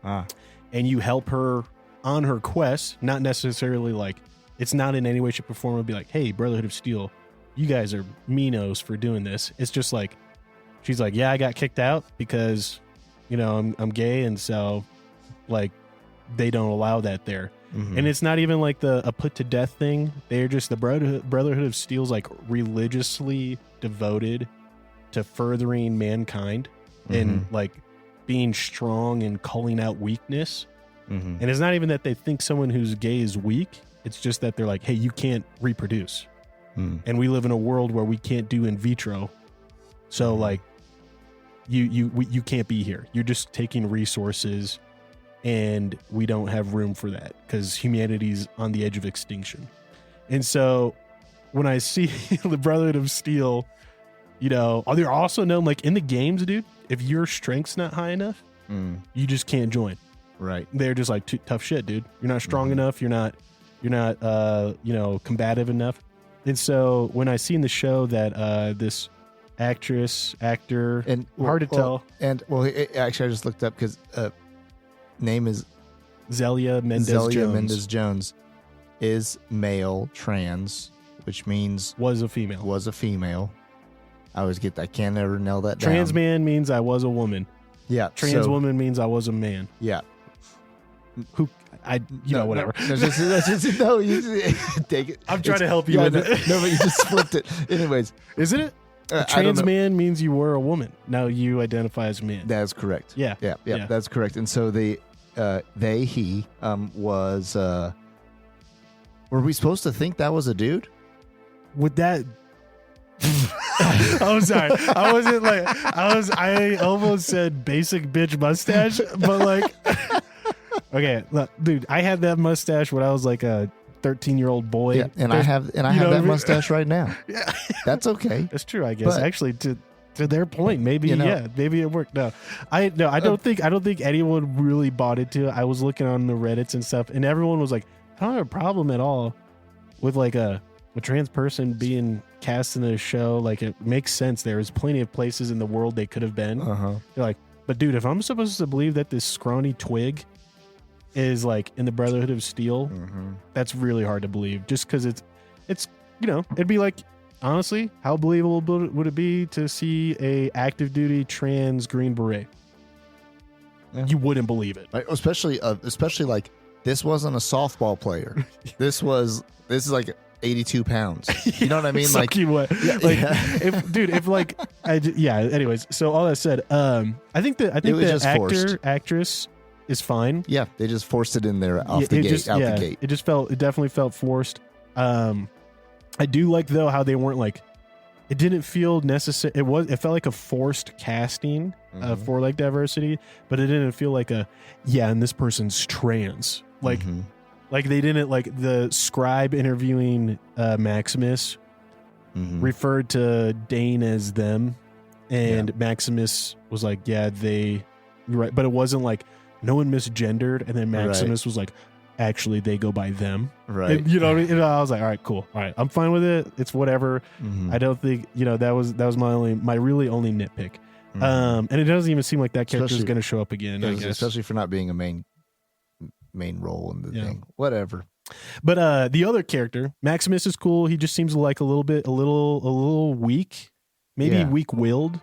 And you help her on her quest, not necessarily it's not in any way, shape, or form would be hey, Brotherhood of Steel, you guys are meanos for doing this. It's just she's yeah, I got kicked out because, I'm gay, and so they don't allow that there. And it's not even a put to death thing. They're just the Brotherhood of Steel's religiously devoted to furthering mankind and being strong and calling out weakness. And it's not even that they think someone who's gay is weak. It's just that they're hey, you can't reproduce. And we live in a world where we can't do in vitro. So you can't be here. You're just taking resources, and we don't have room for that because humanity's on the edge of extinction. And so when I see the Brotherhood of Steel, they're also known in the games, dude, if your strength's not high enough, you just can't join. Right. They're just tough shit, dude. You're not strong enough. You're not combative enough. And so when I see in the show that this actor, and hard to tell. And actually, I just looked up because name is Zelia Mendez Jones is male trans, which means was a female. I always get that. I can't ever nail that down. Trans man means I was a woman. Yeah. Trans woman means I was a man. Yeah. Whatever. No, you take it. I'm trying to help you with it. No, but you just flipped it. Anyways. Isn't it? Trans man means you were a woman. Now you identify as a man. That's correct. Yeah. That's correct. And so he was, were we supposed to think that was a dude? With that... I'm sorry. I almost said basic bitch mustache, but okay, look, dude, I had that mustache when I was a 13-year-old boy. Yeah, and I have that mustache right now. Yeah. That's okay. That's true, I guess. But, actually, to their point, maybe maybe it worked. I don't think anyone really bought into it. I was looking on the Reddits and stuff, and everyone was I don't have a problem at all with a trans person being cast in the show. It makes sense. There's plenty of places in the world they could have been. They're but dude, if I'm supposed to believe that this scrawny twig is in the Brotherhood of Steel, that's really hard to believe. Just because it's it'd be honestly, how believable would it be to see a active duty trans Green Beret? Yeah. You wouldn't believe it, especially this wasn't a softball player. This is 82 pounds. You know what I mean? Anyways, so all that said, I think the actress is fine. Yeah, they just forced it in there off the gate. The gate. It definitely felt forced. I do like though how they weren't like, it didn't feel necessary. It felt like a forced casting for like diversity, but it didn't feel like and this person's trans. Like, like they didn't, like the scribe interviewing Maximus referred to Dane as them, and Maximus was like, yeah, you're right. But it wasn't like no one misgendered, and then Maximus was like, actually they go by them, right? You know what I mean? I was like, all right, cool, all right, I'm fine with it, it's whatever. I don't think, that was my really only nitpick. And it doesn't even seem like that character is going to show up again, I guess. Especially for not being a main role in the thing. Whatever. But the other character, Maximus, is cool. He just seems like a little weak, maybe weak-willed.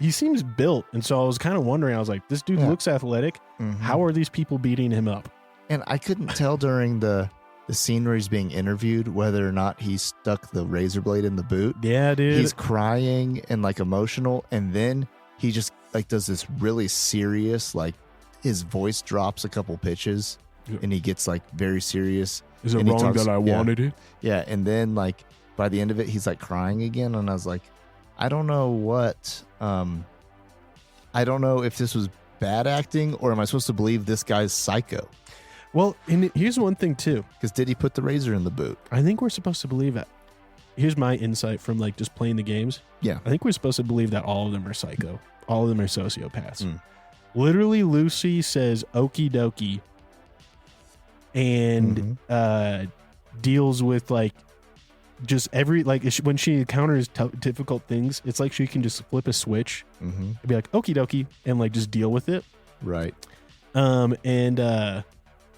He seems built, and so I was kind of wondering, I was like, this dude looks athletic. How are these people beating him up? And I couldn't tell during the scene where he's being interviewed whether or not he stuck the razor blade in the boot. Yeah, dude. He's crying and like emotional, and then he just like does this really serious, like his voice drops a couple pitches and he gets like very serious. Is it wrong that I wanted it? Yeah, and then like by the end of it he's like crying again, and I was like, I don't know if this was bad acting or am I supposed to believe this guy's psycho? Well, and here's one thing too. Because did he put the razor in the boot? I think we're supposed to believe that. Here's my insight from like just playing the games. Yeah. I think we're supposed to believe that all of them are psycho. All of them are sociopaths. Literally, Lucy says okie dokie and deals with like just when she encounters difficult things, it's like she can just flip a switch and be like okie dokie and like just deal with it. Right.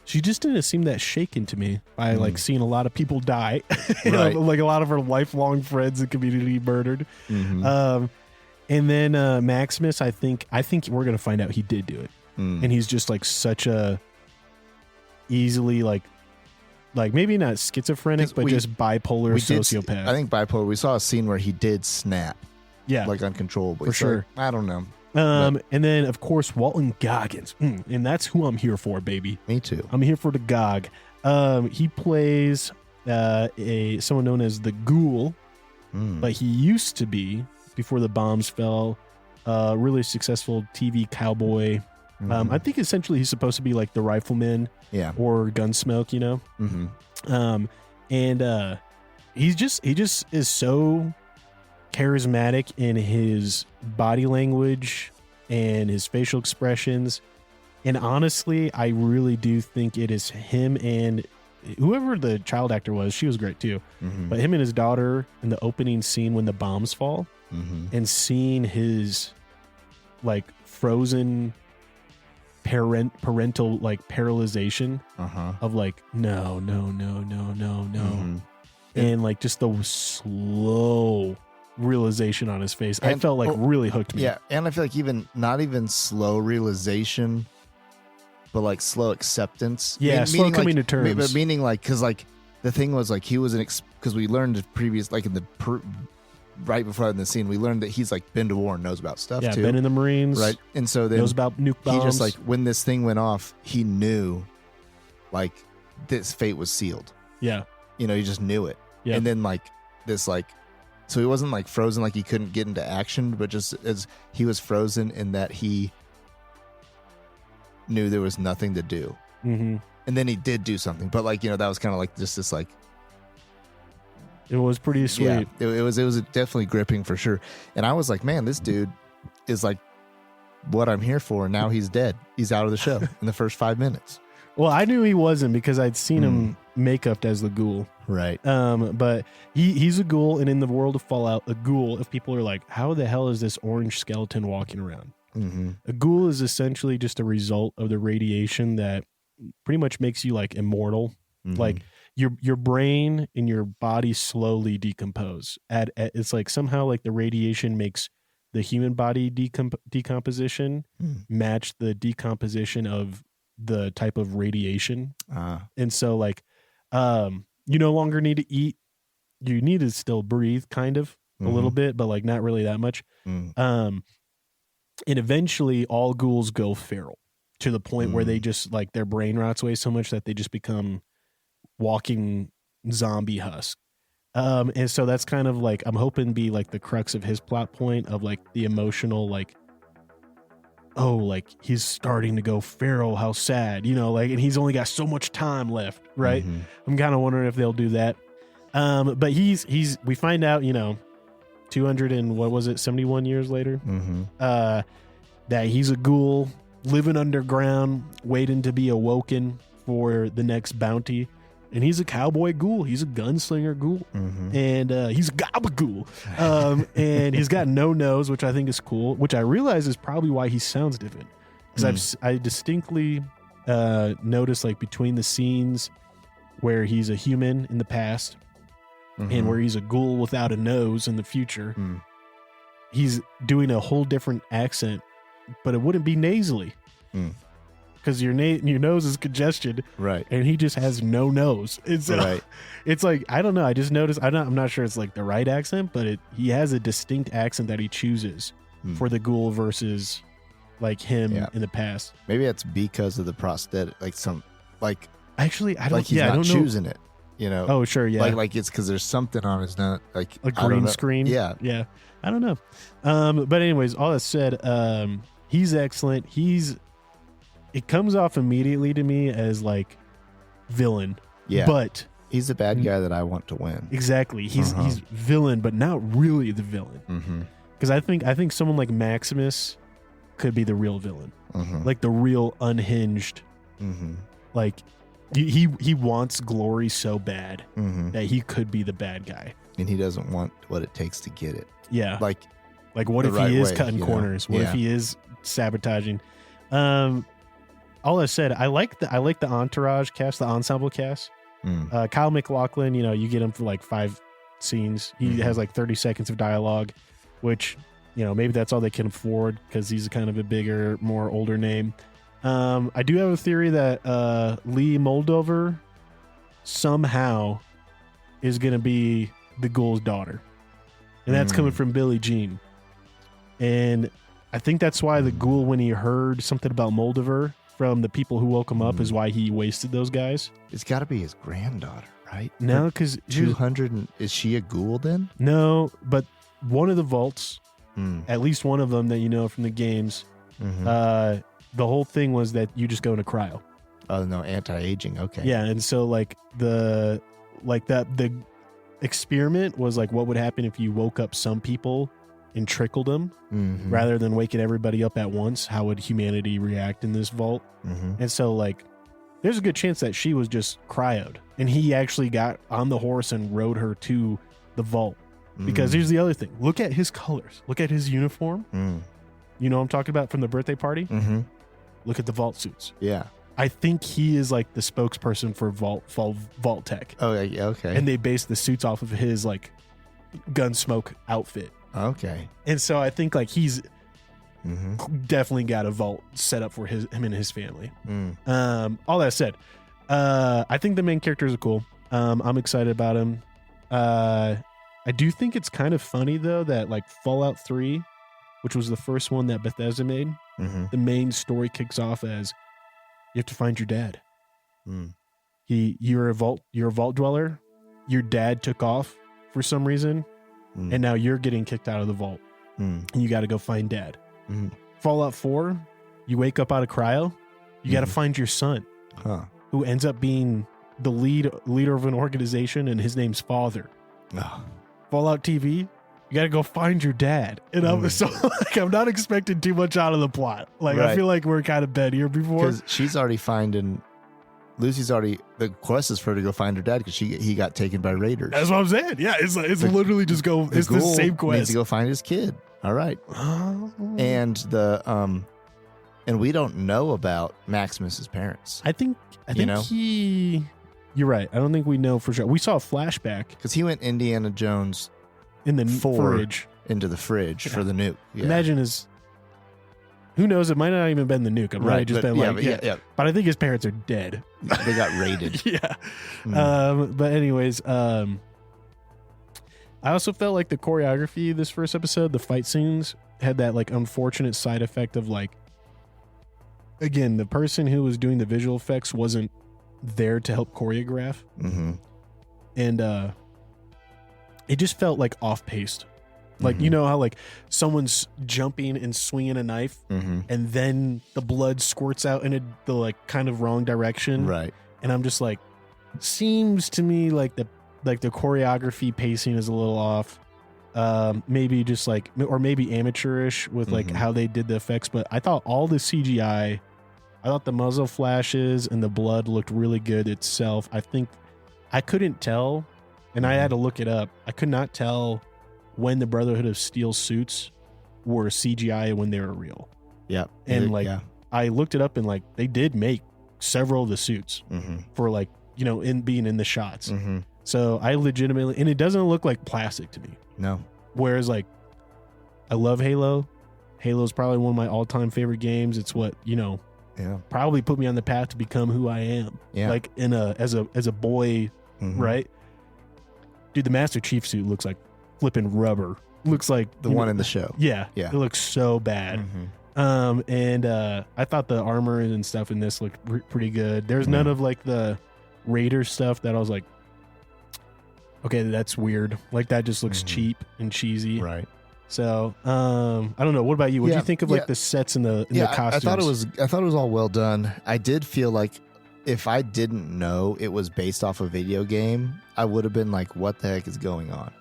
She just didn't seem that shaken to me by like seeing a lot of people die, right. Like a lot of her lifelong friends and community murdered. And then Maximus, I think we're gonna find out he did do it, and he's just like such a easily like maybe not schizophrenic, but just bipolar sociopath. I think bipolar. We saw a scene where he did snap, like uncontrollably. For sure. I don't know. And then, of course, Walton Goggins. And that's who I'm here for, baby. Me too. I'm here for the Gog. He plays someone known as the Ghoul, but he used to be, before the bombs fell, really successful TV cowboy. I think essentially he's supposed to be like the rifleman or Gunsmoke, and he just is so charismatic in his body language and his facial expressions, and honestly I really do think it is him and whoever the child actor was. She was great too, but him and his daughter in the opening scene when the bombs fall, and seeing his like frozen parental like paralyzation of like no, and like just the slow realization on his face, I felt like really hooked me. Yeah, and I feel like not even slow realization, but like slow acceptance. Yeah, slow coming to terms. But meaning like, because like the thing was like he was because we learned previous, like in the right before in the scene, we learned that he's like been to war and knows about stuff too. Been in the Marines, right? And so then knows about nuke bombs. He just like when this thing went off, he knew like this fate was sealed. Yeah, he just knew it. Yeah, and then like this like. So he wasn't like frozen, like he couldn't get into action, but just as he was frozen in that he knew there was nothing to do. And then he did do something, but like, that was kind of like just this like. It was pretty sweet. Yeah, it was definitely gripping for sure. And I was like, man, this dude is like what I'm here for. And now he's dead. He's out of the show in the first 5 minutes. Well, I knew he wasn't because I'd seen him make-upped as the Ghoul. Right. But he's a ghoul, and in the world of Fallout, a ghoul, if people are like, how the hell is this orange skeleton walking around? A ghoul is essentially just a result of the radiation that pretty much makes you like immortal. Like your brain and your body slowly decompose. It's like somehow like the radiation makes the human body decomposition match the decomposition of the type of radiation. And so like you no longer need to eat. You need to still breathe kind of a little bit, but like not really that much. And eventually all ghouls go feral. to the point where they just like their brain rots away so much that they just become walking zombie husk. And so that's kind of like, I'm hoping to be like the crux of his plot point of like the emotional, like, oh, like he's starting to go feral, how sad, like, and he's only got so much time left, right? I'm kind of wondering if they'll do that. But we find out, 200 and what was it, 71 years later, that he's a ghoul living underground, waiting to be awoken for the next bounty. And he's a cowboy ghoul. He's a gunslinger ghoul. And he's a gabagool. And he's got no nose, which I think is cool, which I realize is probably why he sounds different. Because I distinctly noticed, like, between the scenes where he's a human in the past and where he's a ghoul without a nose in the future, he's doing a whole different accent, but it wouldn't be nasally. Because your nose is congested, right? And he just has no nose. It's right. It's like, I don't know. I just noticed. I'm not sure it's like the right accent, but he has a distinct accent that he chooses for the ghoul versus like him in the past. Maybe that's because of the prosthetic, Actually, I don't. Like he's I not don't choosing know. it. Oh, sure, yeah. Like it's because there's something on his nose, like a green screen. Yeah. I don't know. But anyways, all that said, he's excellent. It comes off immediately to me as like villain. Yeah. But he's the bad guy that I want to win. Exactly. He's villain, but not really the villain. Because I think someone like Maximus could be the real villain. Like the real unhinged. Like he wants glory so bad that he could be the bad guy. And he doesn't want what it takes to get it. Yeah. Like what if he is cutting corners? What if he is sabotaging? All I said, I like the entourage cast, the ensemble cast. Kyle MacLachlan, you get him for like 5 scenes. He has like 30 seconds of dialogue, which, maybe that's all they can afford because he's kind of a bigger, more older name. I do have a theory that Lee Moldover somehow is going to be the ghoul's daughter. And that's coming from Billie Jean. And I think that's why the ghoul, when he heard something about Moldover from the people who woke him up, is why he wasted those guys. It's got to be his granddaughter, right? No, because 200. Is she a ghoul then? No, but one of the vaults, at least one of them that from the games, the whole thing was that you just go into cryo. Oh no, anti-aging. Okay. Yeah, and so the experiment was like, what would happen if you woke up some people and trickled them rather than waking everybody up at once? How would humanity react in this vault? And so there's a good chance that she was just cryoed and he actually got on the horse and rode her to the vault. Because here's the other thing. Look at his colors. Look at his uniform. You know what I'm talking about from the birthday party? Look at the vault suits. Yeah. I think he is like the spokesperson for vault tech. Oh, yeah, okay. And they based the suits off of his like Gunsmoke outfit. Okay. And so I think like he's definitely got a vault set up for him and his family. All that said, I think the main characters are cool. I'm excited about him. I do think it's kind of funny though that like Fallout 3, which was the first one that Bethesda made, the main story kicks off as you have to find your dad. You're a vault dweller. Your dad took off for some reason. And now you're getting kicked out of the vault. And you got to go find dad. Fallout 4, you wake up out of cryo. You got to find your son, who ends up being the leader of an organization, and his name's Father. Fallout TV, you got to go find your dad. And I'm not expecting too much out of the plot. Like, right. I feel like we're kind of been here before. Because she's already the quest is for her to go find her dad because he got taken by raiders. That's what I'm saying. Yeah, it's literally just go. It's the same quest. Needs to go find his kid. All right. And and we don't know about Maximus's parents. I think you're right. I don't think we know for sure. We saw a flashback because he went Indiana Jones in the fridge into the fridge for the nuke. Yeah. Imagine who knows? It might not even been the nuke. It might have just been But I think his parents are dead. They got raided. Yeah. But anyways, I also felt like the choreography this first episode, the fight scenes, had that like unfortunate side effect of like again, the person who was doing the visual effects wasn't there to help choreograph. And it just felt like off-paced. Like, you know how like someone's jumping and swinging a knife and then the blood squirts out in the like kind of wrong direction. Right. And I'm just like, seems to me like the choreography pacing is a little off. Maybe just like, or maybe amateurish with like how they did the effects. But I thought all the CGI, I thought the muzzle flashes and the blood looked really good itself. I think I couldn't tell, and I had to look it up. I could not tell when the Brotherhood of Steel suits were CGI and when they were real. Yeah. And like, I looked it up and like, they did make several of the suits for like, you know, in being in the shots. So I legitimately, and it doesn't look like plastic to me. No. Whereas like, I love Halo. Halo's probably one of my all-time favorite games. It's what, you know, probably put me on the path to become who I am. Yeah. Like as a boy, right? Dude, the Master Chief suit looks like flipping rubber. Looks like the one in the show. Yeah. It looks so bad. And I thought the armor and stuff in this looked pretty good. There's none of like the Raider stuff that I was like, okay, that's weird. Like that just looks cheap and cheesy. Right. So, I don't know. What about you? What do you think of like the sets and the costumes? I thought it was all well done. I did feel like if I didn't know it was based off a video game, I would have been like, what the heck is going on?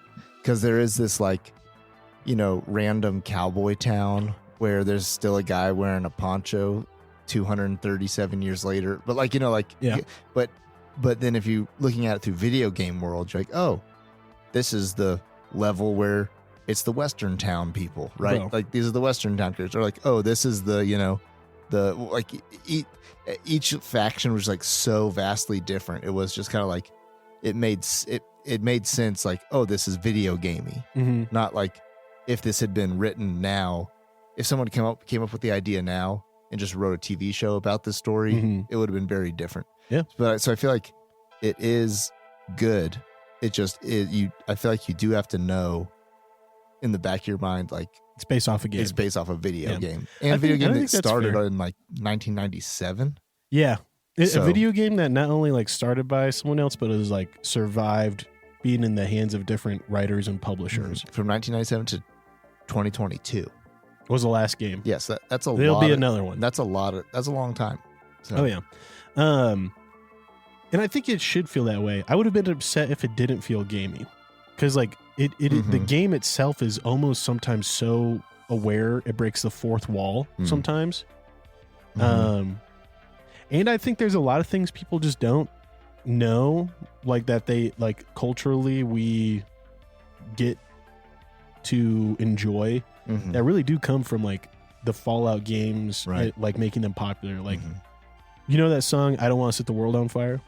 Because there is this like, you know, random cowboy town where there's still a guy wearing a poncho 237 years later. But like, you know, like, but then if you looking at it through video game world, you're like, oh, this is the level where it's the Western town people, right? Bro. Like these are the Western town characters. Or like, oh, this is the, you know, the like each faction was like so vastly different. It was just kind of like it made sense. Like, oh, this is video gamey, not like if this had been written now. If someone came up with the idea now and just wrote a TV show about this story, it would have been very different. Yeah. But so I feel like it is good. It just I feel like you do have to know in the back of your mind, like it's based off a game. It's based off a video game. And a video game that started in like 1997. Yeah. A video game that not only like started by someone else, but it was like survived being in the hands of different writers and publishers. From 1997 to 2022. Was the last game. Yes, that's a lot. There'll be another one. That's a long time. So. Oh yeah. And I think it should feel that way. I would have been upset if it didn't feel gamey. Because like the game itself is almost sometimes so aware it breaks the fourth wall sometimes. And I think there's a lot of things people just don't know, like that they like culturally we get to enjoy that really do come from like the Fallout games, right? Like making them popular. Like, you know that song, I Don't Want to Set the World on Fire?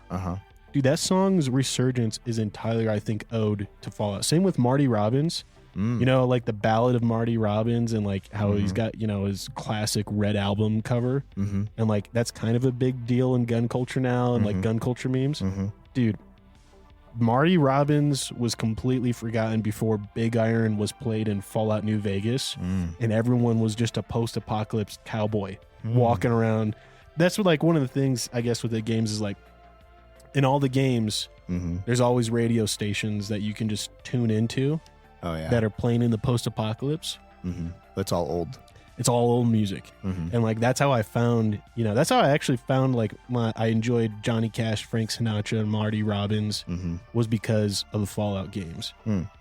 Dude, that song's resurgence is entirely, I think, owed to Fallout. Same with Marty Robbins. You know, like the Ballad of Marty Robbins and like how he's got, you know, his classic Red Album cover. And like that's kind of a big deal in gun culture now and like gun culture memes. Dude, Marty Robbins was completely forgotten before Big Iron was played in Fallout New Vegas. And everyone was just a post-apocalypse cowboy walking around. That's what, like, one of the things, I guess, with the games is like, in all the games, there's always radio stations that you can just tune into that are playing in the post-apocalypse. It's all old. It's all old music. And like, that's how I found, you know, that's how I actually found like I enjoyed Johnny Cash, Frank Sinatra, and Marty Robbins was because of the Fallout games.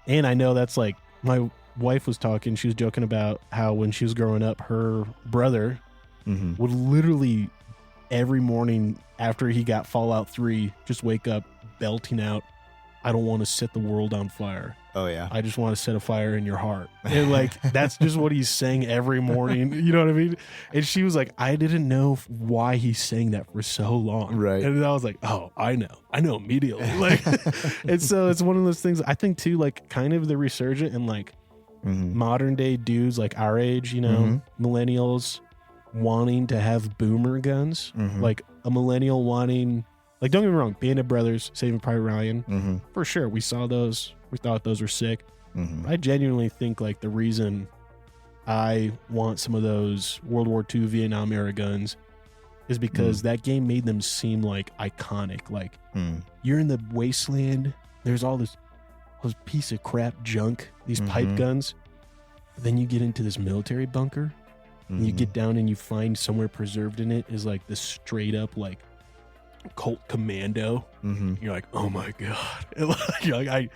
And I know that's like, my wife was talking, she was joking about how when she was growing up, her brother would literally every morning after he got Fallout 3 just wake up belting out, I don't want to set the world on fire. Oh yeah. I just want to set a fire in your heart. And like, that's just what he's saying every morning. You know what I mean? And she was like, I didn't know why he's saying that for so long. Right. And I was like, oh, I know immediately. Like, and so it's one of those things I think too, like kind of the resurgent and like modern day dudes like our age, you know, millennials wanting to have boomer guns, like a millennial wanting, like, don't get me wrong, Band of Brothers, Saving Private Ryan, for sure. We saw those. We thought those were sick. I genuinely think like the reason I want some of those World War II Vietnam era guns is because that game made them seem like iconic. Like you're in the wasteland. There's all this piece of crap junk, these pipe guns. Then you get into this military bunker. And you get down and you find somewhere preserved in it is like this straight up like cult commando. You're like, oh my god! And you're like,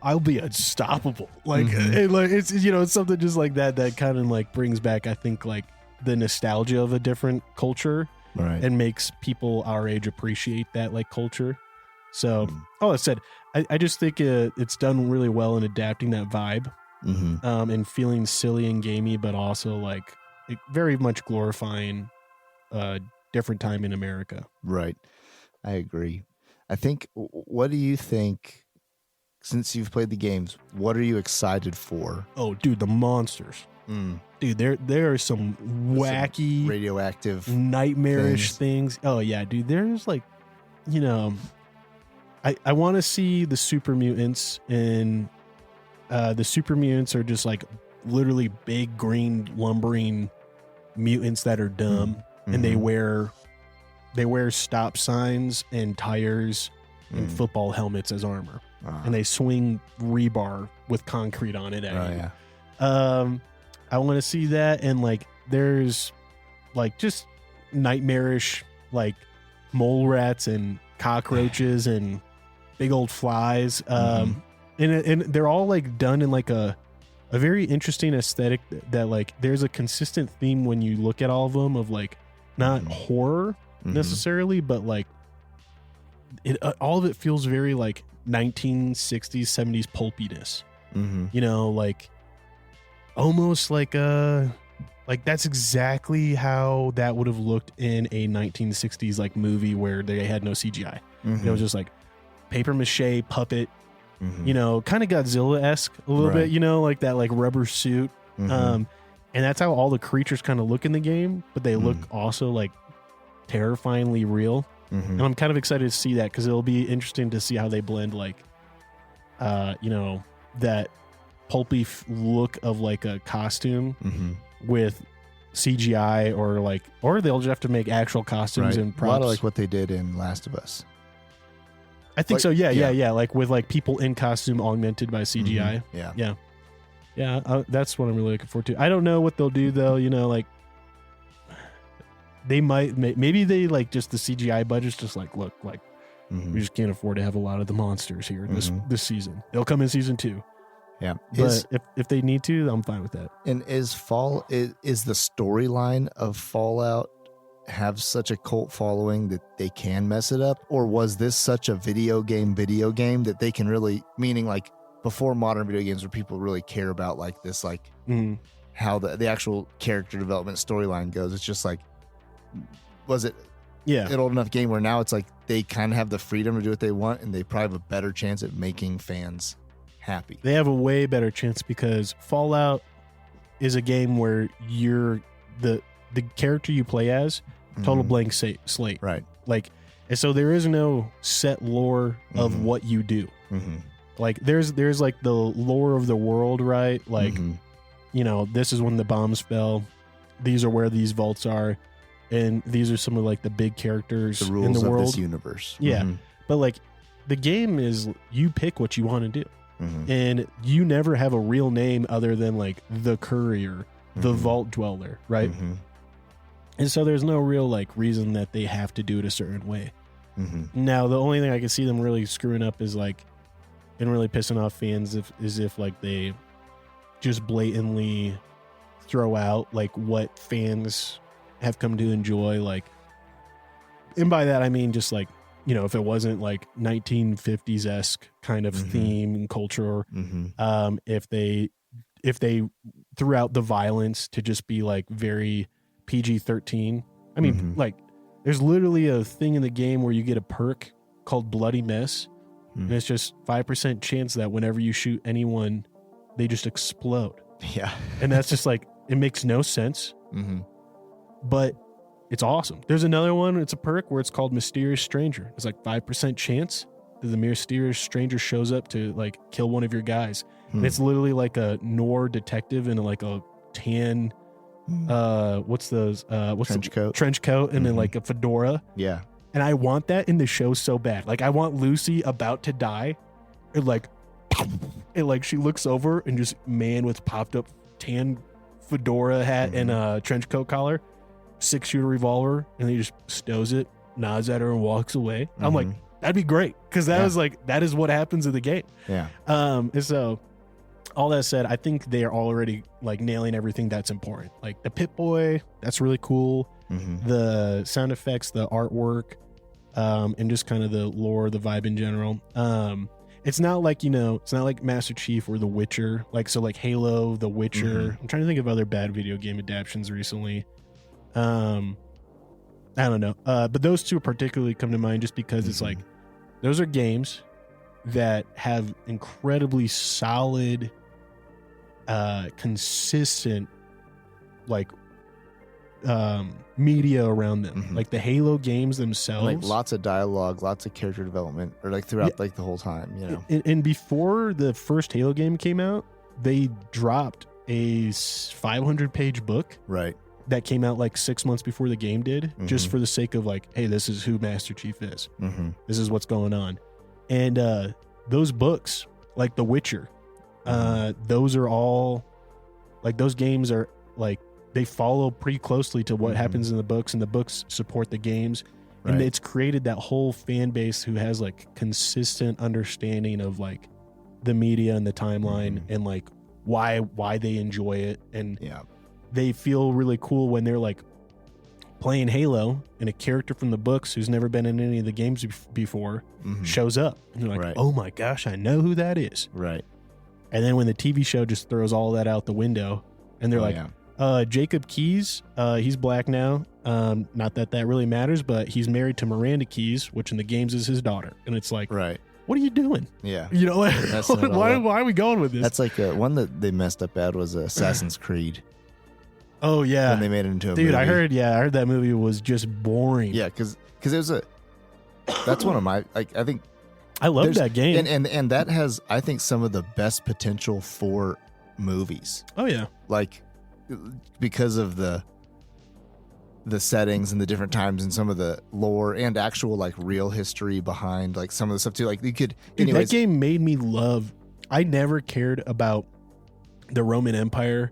I'll be unstoppable. Like, and like it's it's something just like that kind of like brings back, I think, like the nostalgia of a different culture, right? And makes people our age appreciate that like culture. So, all I said, I just think it's done really well in adapting that vibe, and feeling silly and gamey, but also like very much glorifying a different time in America. Right. I agree. I think, what do you think, since you've played the games, what are you excited for? Oh, dude, the monsters. Dude, there are some wacky, some radioactive, nightmarish things. Oh, yeah, dude, there's like, I want to see the super mutants, and the super mutants are just like literally big green lumbering mutants that are dumb, and they wear stop signs and tires and football helmets as armor, and they swing rebar with concrete on it at you. Yeah. I want to see that, and like there's like just nightmarish like mole rats and cockroaches and big old flies, and they're all like done in like a very interesting aesthetic that like there's a consistent theme when you look at all of them of like not horror necessarily, but like all of it feels very like 1960s 70s pulpiness, like almost like that's exactly how that would have looked in a 1960s like movie where they had no CGI. It was just like paper mache puppet, kind of Godzilla-esque a little bit, like that like rubber suit. And that's how all the creatures kind of look in the game, but they look also like terrifyingly real. And I'm kind of excited to see that, because it'll be interesting to see how they blend like that pulpy look of like a costume with CGI, or they'll just have to make actual costumes and props. A lot of like what they did in Last of Us. I think so. Yeah. Like with like people in costume augmented by CGI. Yeah. That's what I'm really looking forward to. I don't know what they'll do though. Like they maybe they like just the CGI budget's just like, look, like we just can't afford to have a lot of the monsters here this season. They'll come in season 2. Yeah. But if they need to, I'm fine with that. And is the storyline of Fallout have such a cult following that they can mess it up? Or was this such a video game that they can really, meaning like before modern video games where people really care about like this, like how the actual character development storyline goes? It's just like, was it an old enough game where now it's like they kind of have the freedom to do what they want, and they probably have a better chance at making fans happy? They have a way better chance, because Fallout is a game where you're the character you play as total blank slate, right? Like, and so there is no set lore of what you do. Like there's like the lore of the world, right? Like this is when the bombs fell, these are where these vaults are, and these are some of like the big characters the rules in the world of this universe. But like the game is, you pick what you want to do. And you never have a real name other than like the courier, the vault dweller, right? And so there's no real like reason that they have to do it a certain way. Now the only thing I can see them really screwing up is like, and really pissing off fans if like they just blatantly throw out like what fans have come to enjoy, like, and by that I mean just like, if it wasn't like 1950s-esque kind of theme and culture, if they threw out the violence to just be like very PG-13. I mean, like, there's literally a thing in the game where you get a perk called Bloody Mess, and it's just 5% chance that whenever you shoot anyone, they just explode. Yeah. And that's just like, it makes no sense. But it's awesome. There's another one. It's a perk where it's called Mysterious Stranger. It's like 5% chance that the mysterious stranger shows up to like kill one of your guys. And it's literally like a noir detective in like a tan what's those? What's Trench coat. Trench coat, and then like a fedora. Yeah. And I want that in the show so bad. Like I want Lucy about to die, and like she looks over and just man with popped up tan fedora hat and a trench coat collar, 6-shooter revolver, and he just stows it, nods at her, and walks away. I'm like, that'd be great, because that was like that is what happens in the game. Yeah. And so all that said, I think they are already like nailing everything that's important. Like the Pip-Boy, that's really cool. The sound effects, the artwork, and just kind of the lore, the vibe in general. It's not like, it's not like Master Chief or The Witcher. Like, so like Halo, The Witcher. I'm trying to think of other bad video game adaptations recently. I don't know. But those two particularly come to mind just because it's like, those are games that have incredibly solid, consistent, like, media around them. Like the Halo games themselves, like lots of dialogue, lots of character development, or like throughout like the whole time, and before the first Halo game came out, they dropped a 500-page book that came out like 6 months before the game did, just for the sake of like, hey, this is who Master Chief is. This is what's going on. And those books, like The Witcher, those are all like, those games are like, they follow pretty closely to what happens in the books, and the books support the games. And it's created that whole fan base who has like consistent understanding of like the media and the timeline and like why they enjoy it. And they feel really cool when they're like playing Halo and a character from the books who's never been in any of the games before shows up. And you're like, oh my gosh, I know who that is. Right. And then when the TV show just throws all that out the window, and they're Jacob Keyes, he's black now. Not that really matters, but he's married to Miranda Keyes, which in the games is his daughter. And it's like, what are you doing? Yeah. Why are we going with this? That's like one that they messed up bad was Assassin's Creed. Oh yeah. When they made it into a movie. Dude, I heard that movie was just boring. Yeah, because it was that's one of my, like, I think. I love that game. And that has, I think, some of the best potential for movies. Oh yeah. Like, because of the settings and the different times and some of the lore and actual like real history behind like some of the stuff too. Like you could, that game made me love. I never cared about the Roman Empire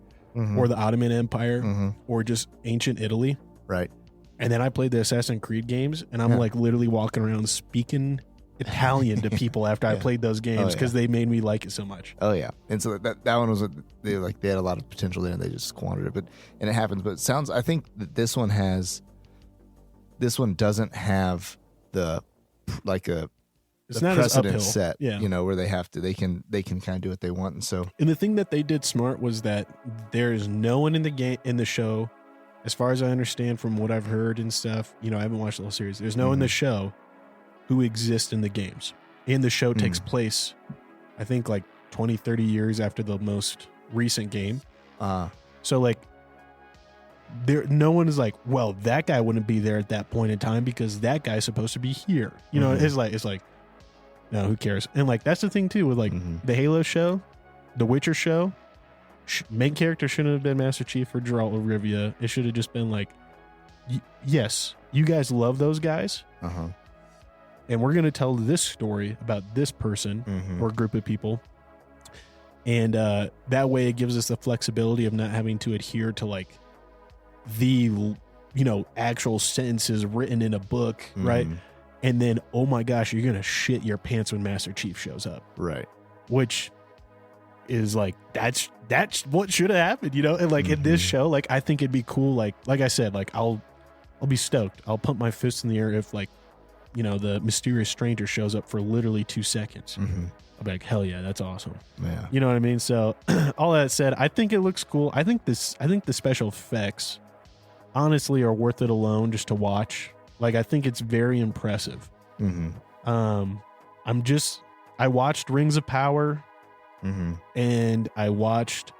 or the Ottoman Empire or just ancient Italy. Right. And then I played the Assassin's Creed games, and I'm like literally walking around speaking Italian to people after I played those games because they made me like it so much. Oh yeah, and so that one was they had a lot of potential there, and they just squandered it. And it happens. But it sounds, I think that this one doesn't have the like the precedent set, where they can kind of do what they want, and so. And the thing that they did smart was that there's no one in the show, as far as I understand from what I've heard and stuff. I haven't watched the whole series. There's no one in the show who exist in the games. And the show takes place, I think, like 20, 30 years after the most recent game. So like no one is like, well, that guy wouldn't be there at that point in time because that guy's supposed to be here. It's like, no, who cares? And like, that's the thing too with like the Halo show, the Witcher show, main character shouldn't have been Master Chief or Geralt of Rivia. It should have just been like, yes, you guys love those guys. And we're going to tell this story about this person or group of people. And that way it gives us the flexibility of not having to adhere to like the, actual sentences written in a book, right? And then, oh my gosh, you're going to shit your pants when Master Chief shows up. Right. Which is like, that's what should have happened, And like in this show, like I think it'd be cool. Like I said, like I'll be stoked. I'll pump my fist in the air if like, the mysterious stranger shows up for literally 2 seconds. I'll be like, hell yeah, that's awesome. Yeah. You know what I mean? So all that said, I think it looks cool. I think the special effects honestly are worth it alone just to watch. Like, I think it's very impressive. I watched Rings of Power and I watched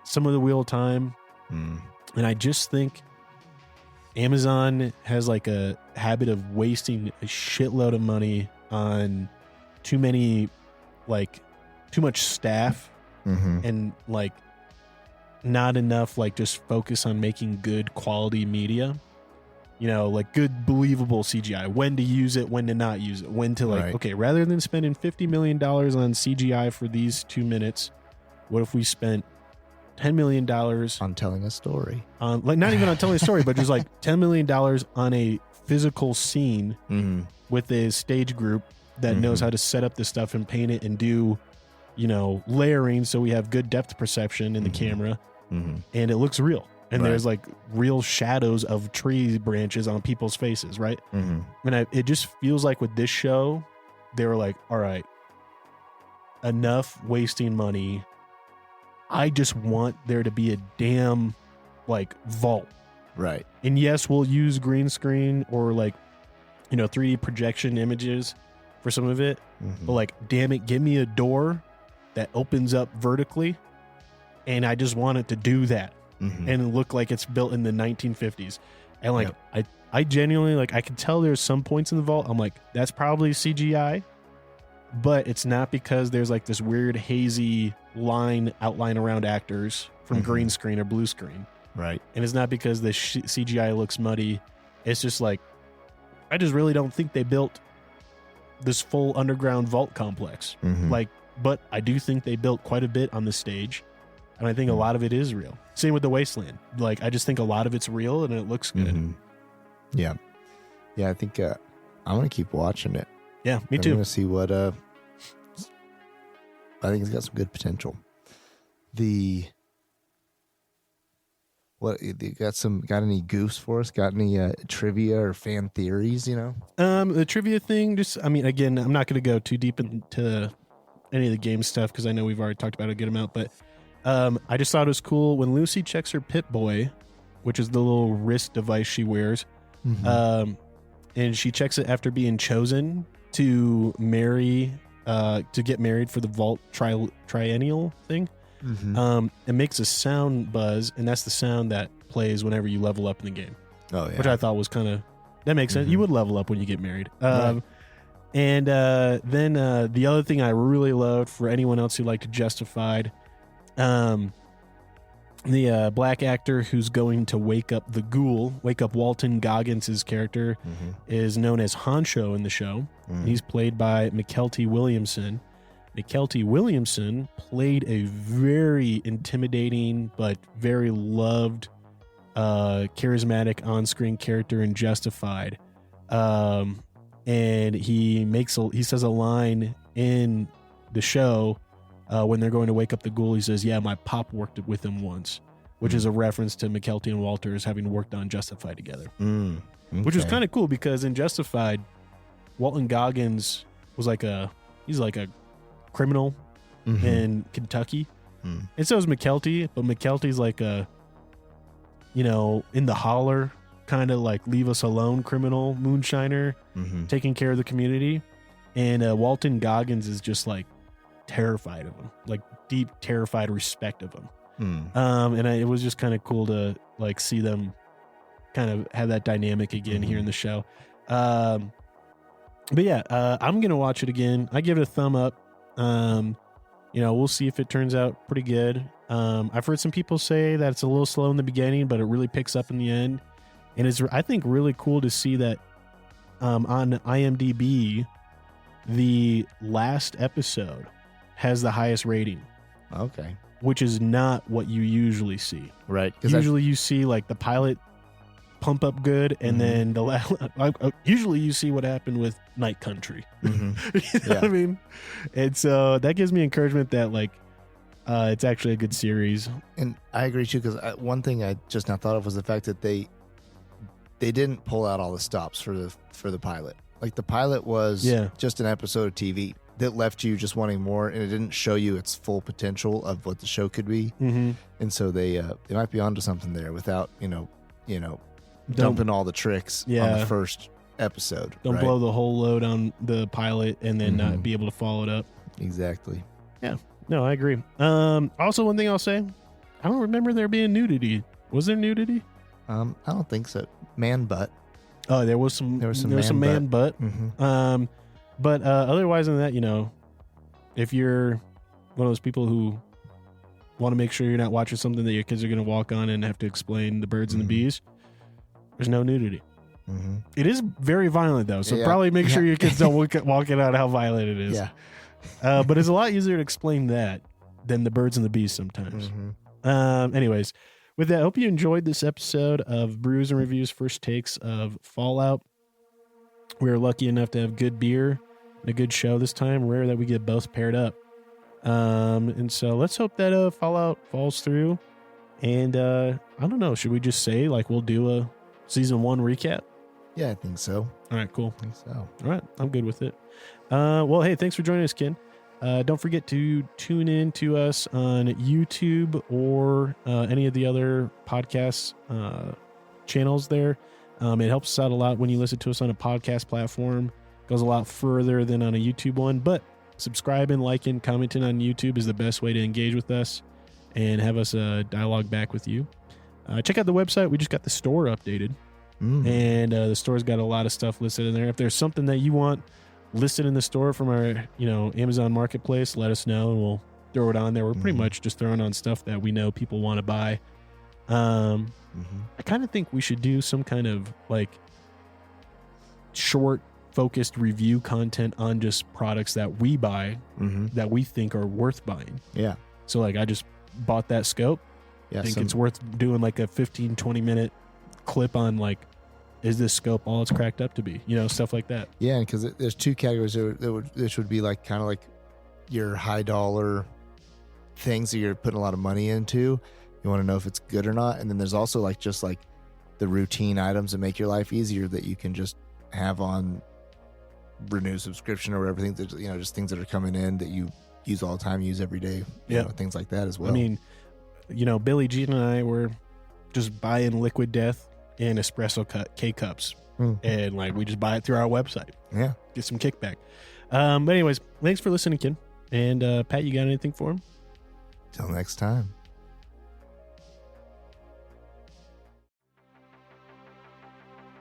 some of the Wheel of Time. And I just think Amazon has like a habit of wasting a shitload of money on too much staff and like not enough like just focus on making good quality media. You know, like good believable CGI, when to use it, when to not use it, when to like, okay, rather than spending $50 million on CGI for these 2 minutes, what if we spent $10 million on telling a story, on like not even on telling a story, but just like $10 million on a physical scene with a stage group that knows how to set up this stuff and paint it and do, you know, layering so we have good depth perception in the camera and it looks real. And there's like real shadows of tree branches on people's faces, right? And it just feels like with this show, they were like, all right, enough wasting money. I just want there to be a damn like vault. Right. And yes, we'll use green screen or like, you know, 3D projection images for some of it. But like, damn it, give me a door that opens up vertically. And I just want it to do that. And look like it's built in the 1950s. And like, I genuinely, like, I can tell there's some points in the vault. I'm like, that's probably CGI, but it's not because there's like this weird hazy outline around actors from green screen or blue screen. Right. And it's not because the CGI looks muddy. It's just like, I just really don't think they built this full underground vault complex. Like, but I do think they built quite a bit on the stage. And I think a lot of it is real. Same with the Wasteland. Like, I just think a lot of it's real and it looks good. Yeah. Yeah, I think I'm going to keep watching it. Yeah, me too. I'm going to see what... I think it's got some good potential. What, you got any goofs for us? Got any trivia or fan theories, you know? The trivia thing, just, I mean, again, I'm not going to go too deep into any of the game stuff because I know we've already talked about a good amount, but I just thought it was cool when Lucy checks her Pip-Boy, which is the little wrist device she wears, and she checks it after being chosen to get married for the Vault Triennial thing. It makes a sound buzz, and that's the sound that plays whenever you level up in the game. Oh, yeah. Which I thought was kind of, that makes sense. You would level up when you get married. And then the other thing I really loved for anyone else who liked Justified, the black actor who's going to wake up Walton Goggins' character is known as Honcho in the show. He's played by McKelty Williamson. McKelty Williamson played a very intimidating but very loved, charismatic on-screen character in Justified. And he says a line in the show when they're going to wake up the ghoul. He says, "Yeah, my pop worked with him once," which is a reference to McKelty and Walters having worked on Justified together. Which was kind of cool because in Justified, Walton Goggins was he's like a criminal in Kentucky. And so is McKelty, but McKelty's like a, you know, in the holler, kind of like leave us alone criminal moonshiner, taking care of the community. And Walton Goggins is just like terrified of him, like deep terrified respect of him. And it was just kind of cool to like see them kind of have that dynamic again here in the show. But yeah, I'm gonna watch it again. I give it a thumb up. You know, we'll see if it turns out pretty good. I've heard some people say that it's a little slow in the beginning, but it really picks up in the end. And it's, I think, really cool to see that on IMDb, the last episode has the highest rating. Okay. Which is not what you usually see. Right. Usually you see like the pilot pump up good, and then usually you see what happened with Night Country. You know what I mean? And so that gives me encouragement that like it's actually a good series. And I agree too, because one thing I just now thought of was the fact that they didn't pull out all the stops for the pilot. Like the pilot was just an episode of TV that left you just wanting more, and it didn't show you its full potential of what the show could be. And so they might be onto something there without dumping all the tricks on the first episode. Don't blow the whole load on the pilot and then not be able to follow it up. Exactly. Yeah. No, I agree. Also, one thing I'll say, I don't remember there being nudity. Was there nudity? I don't think so. Man butt. Oh, there was some man butt. But otherwise than that, you know, if you're one of those people who want to make sure you're not watching something that your kids are going to walk on and have to explain the birds and the bees, there's no nudity. It is very violent, though, so probably make sure your kids don't walk it out how violent it is. Yeah. But it's a lot easier to explain that than the birds and the bees sometimes. Anyways, with that, I hope you enjoyed this episode of Brews and Reviews First Takes of Fallout. We were lucky enough to have good beer and a good show this time. Rare that we get both paired up. And so let's hope that Fallout falls through. And I don't know, should we just say like we'll do a season 1 recap? Yeah, I think so. All right, cool. I think so. All right, I'm good with it. Well, hey, thanks for joining us, Ken. Don't forget to tune in to us on YouTube or any of the other podcast channels there. It helps us out a lot when you listen to us on a podcast platform. It goes a lot further than on a YouTube one, but subscribing, liking, commenting on YouTube is the best way to engage with us and have us dialogue back with you. Check out the website. We just got the store updated, and the store's got a lot of stuff listed in there. If there's something that you want listed in the store from our, Amazon Marketplace, let us know and we'll throw it on there. We're pretty much just throwing on stuff that we know people want to buy. I kind of think we should do some kind of like short focused review content on just products that we buy that we think are worth buying. Yeah. So like I just bought that scope. I think it's worth doing like a 15-20 minute clip on like, is this scope all it's cracked up to be? Stuff like that. Yeah, because there's 2 categories which would be like kind of like your high dollar things that you're putting a lot of money into. You want to know if it's good or not. And then there's also like just like the routine items that make your life easier that you can just have on renew subscription or whatever, things that, just things that are coming in that you use all the time, use every day. Things like that as well. I mean, Billy Jean and I were just buying Liquid Death and espresso K-Cups. And like we just buy it through our website. Yeah. Get some kickback. But anyways, thanks for listening, Ken. And Pat, you got anything for him? Till next time.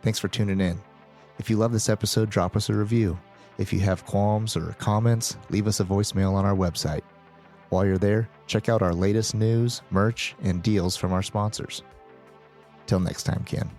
Thanks for tuning in. If you love this episode, drop us a review. If you have qualms or comments, leave us a voicemail on our website. While you're there, check out our latest news, merch, and deals from our sponsors. Till next time, Ken.